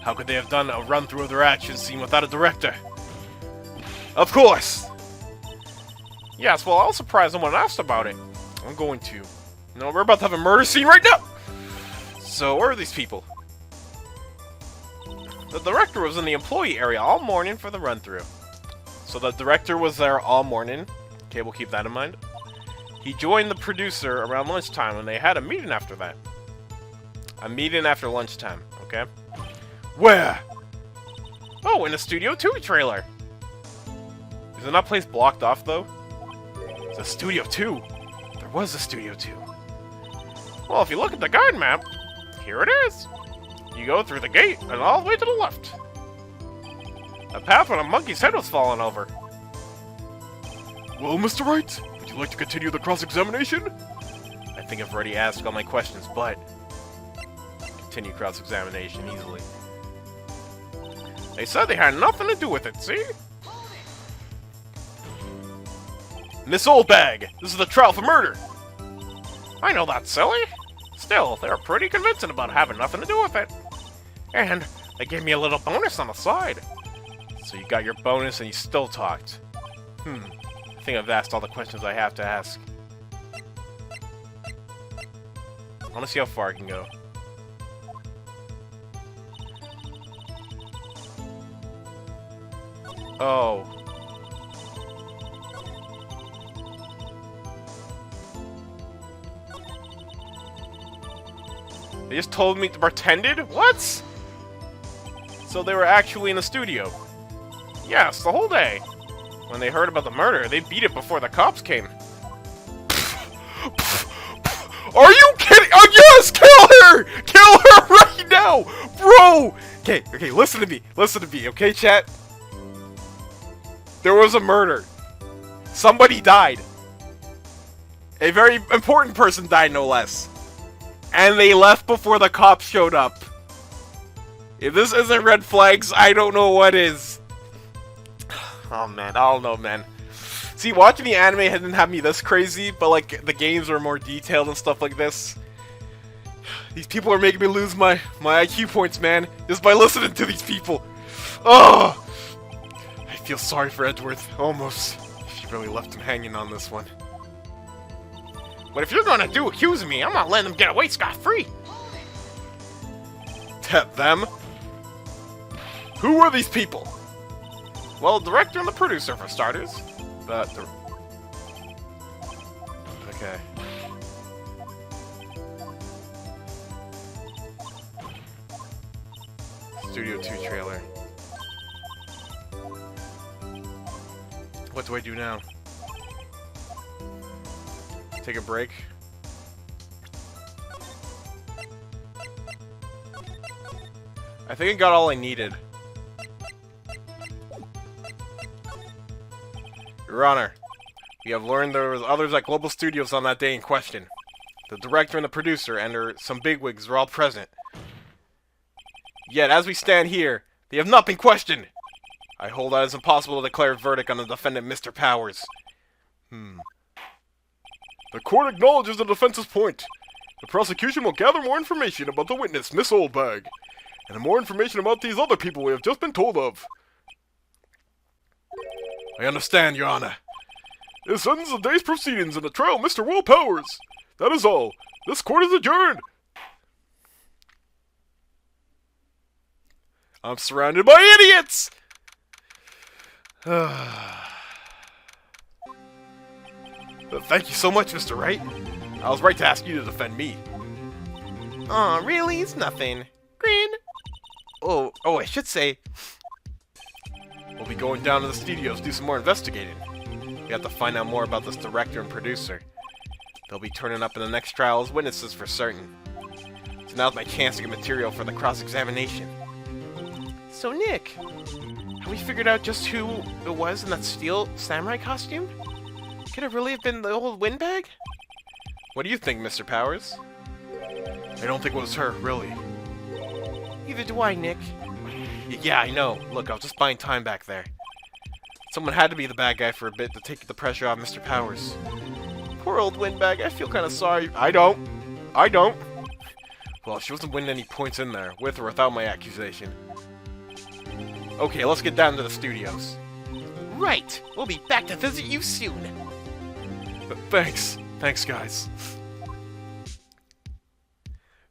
How could they have done a run-through of their action scene without a director? Of course! Yes, well, I was surprised no one asked about it. I'm going to. No, we're about to have a murder scene right now! So, where are these people? The director was in the employee area all morning for the run-through. So the director was there all morning. Okay, we'll keep that in mind. He joined the producer around lunchtime, and they had a meeting after that. A meeting after lunchtime, okay? Where? Oh, in the Studio 2 trailer. Isn't that place blocked off, though? It's a Studio 2. There was a Studio 2. Well, if you look at the guide map, here it is. You go through the gate and all the way to the left. A path when a monkey's head was falling over. Well, Mr. Wright, would you like to continue the cross-examination? I think I've already asked all my questions, but... continue cross-examination easily. They said they had nothing to do with it, see? Miss Oldbag! This is the trial for murder! I know that's silly. Still, they were pretty convincing about having nothing to do with it. And they gave me a little bonus on the side. So you got your bonus and you still talked. I think I've asked all the questions I have to ask. I want to see how far I can go. Oh. They just told me to pretended? What? So they were actually in the studio. Yes, the whole day. When they heard about the murder, they beat it before the cops came. Are you kidding? Oh yes! Kill her! Kill her right now! Bro! Okay, listen to me. Listen to me, okay, chat? There was a murder. Somebody died. A very important person died, no less. And they left before the cops showed up. If this isn't red flags, I don't know what is. Oh man, I don't know, man. See, watching the anime didn't have me this crazy, but like the games are more detailed and stuff like this. These people are making me lose my IQ points, man, just by listening to these people. Oh, I feel sorry for Edgeworth, almost. She really left him hanging on this one. But if you're gonna accuse me, I'm not letting them get away scot-free. Them? Who were these people? Well, the director and the producer, for starters. Okay. Studio 2 trailer. What do I do now? Take a break? I think I got all I needed. Your Honor, we have learned there was others at Global Studios on that day in question. The director and the producer and some bigwigs were all present. Yet, as we stand here, they have not been questioned. I hold that it's impossible to declare a verdict on the defendant, Mr. Powers. The court acknowledges the defense's point. The prosecution will gather more information about the witness, Miss Oldbag, and more information about these other people we have just been told of. I understand, Your Honor. This ends the day's proceedings in the trial, Mr. Will Powers. That is all. This court is adjourned. I'm surrounded by idiots! Thank you so much, Mr. Wright. I was right to ask you to defend me. Aw, really? It's nothing. Grin. Oh, I should say... We'll be going down to the studios to do some more investigating. We have to find out more about this director and producer. They'll be turning up in the next trial as witnesses for certain. So now's my chance to get material for the cross-examination. So, Nick, Have we figured out just who it was in that steel samurai costume? Could it really have been the old windbag? What do you think, Mr. Powers? I don't think it was her, really. Neither do I, Nick. Yeah, I know. Look, I was just buying time back there. Someone had to be the bad guy for a bit to take the pressure off Mr. Powers. Poor old windbag, I feel kind of sorry. I don't. Well, she wasn't winning any points in there, with or without my accusation. Okay, let's get down to the studios. Right! We'll be back to visit you soon. Thanks. Thanks, guys.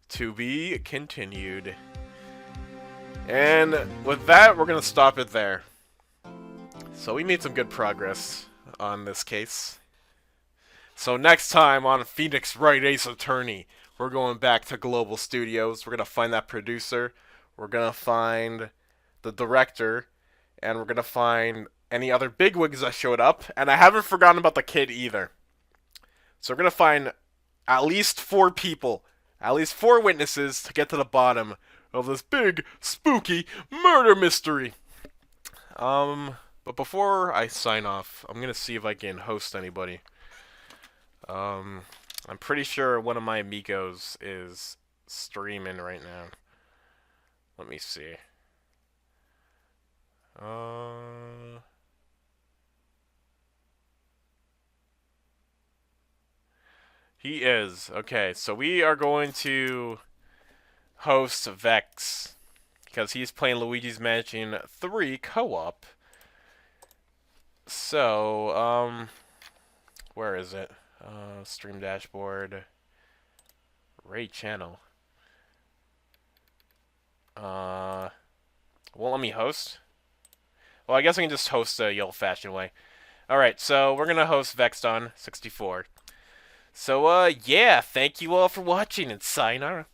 To be continued. And with that, we're going to stop it there. So we made some good progress on this case. So next time on Phoenix Wright Ace Attorney, we're going back to Global Studios. We're going to find that producer. We're going to find the director. And we're going to find any other bigwigs that showed up. And I haven't forgotten about the kid either. So we're going to find at least 4 people. At least 4 witnesses to get to the bottom of this big, spooky murder mystery. But before I sign off, I'm going to see if I can host anybody. I'm pretty sure one of my amigos is streaming right now. Let me see. He is. Okay, so we are going to host Vex because he's playing Luigi's Mansion 3 co-op. So, where is it? Stream dashboard. Raid channel. Won't let me host? Well, I guess I can just host the old-fashioned way. Alright, so we're gonna host Vexdon64. So, yeah, thank you all for watching, and sayonara.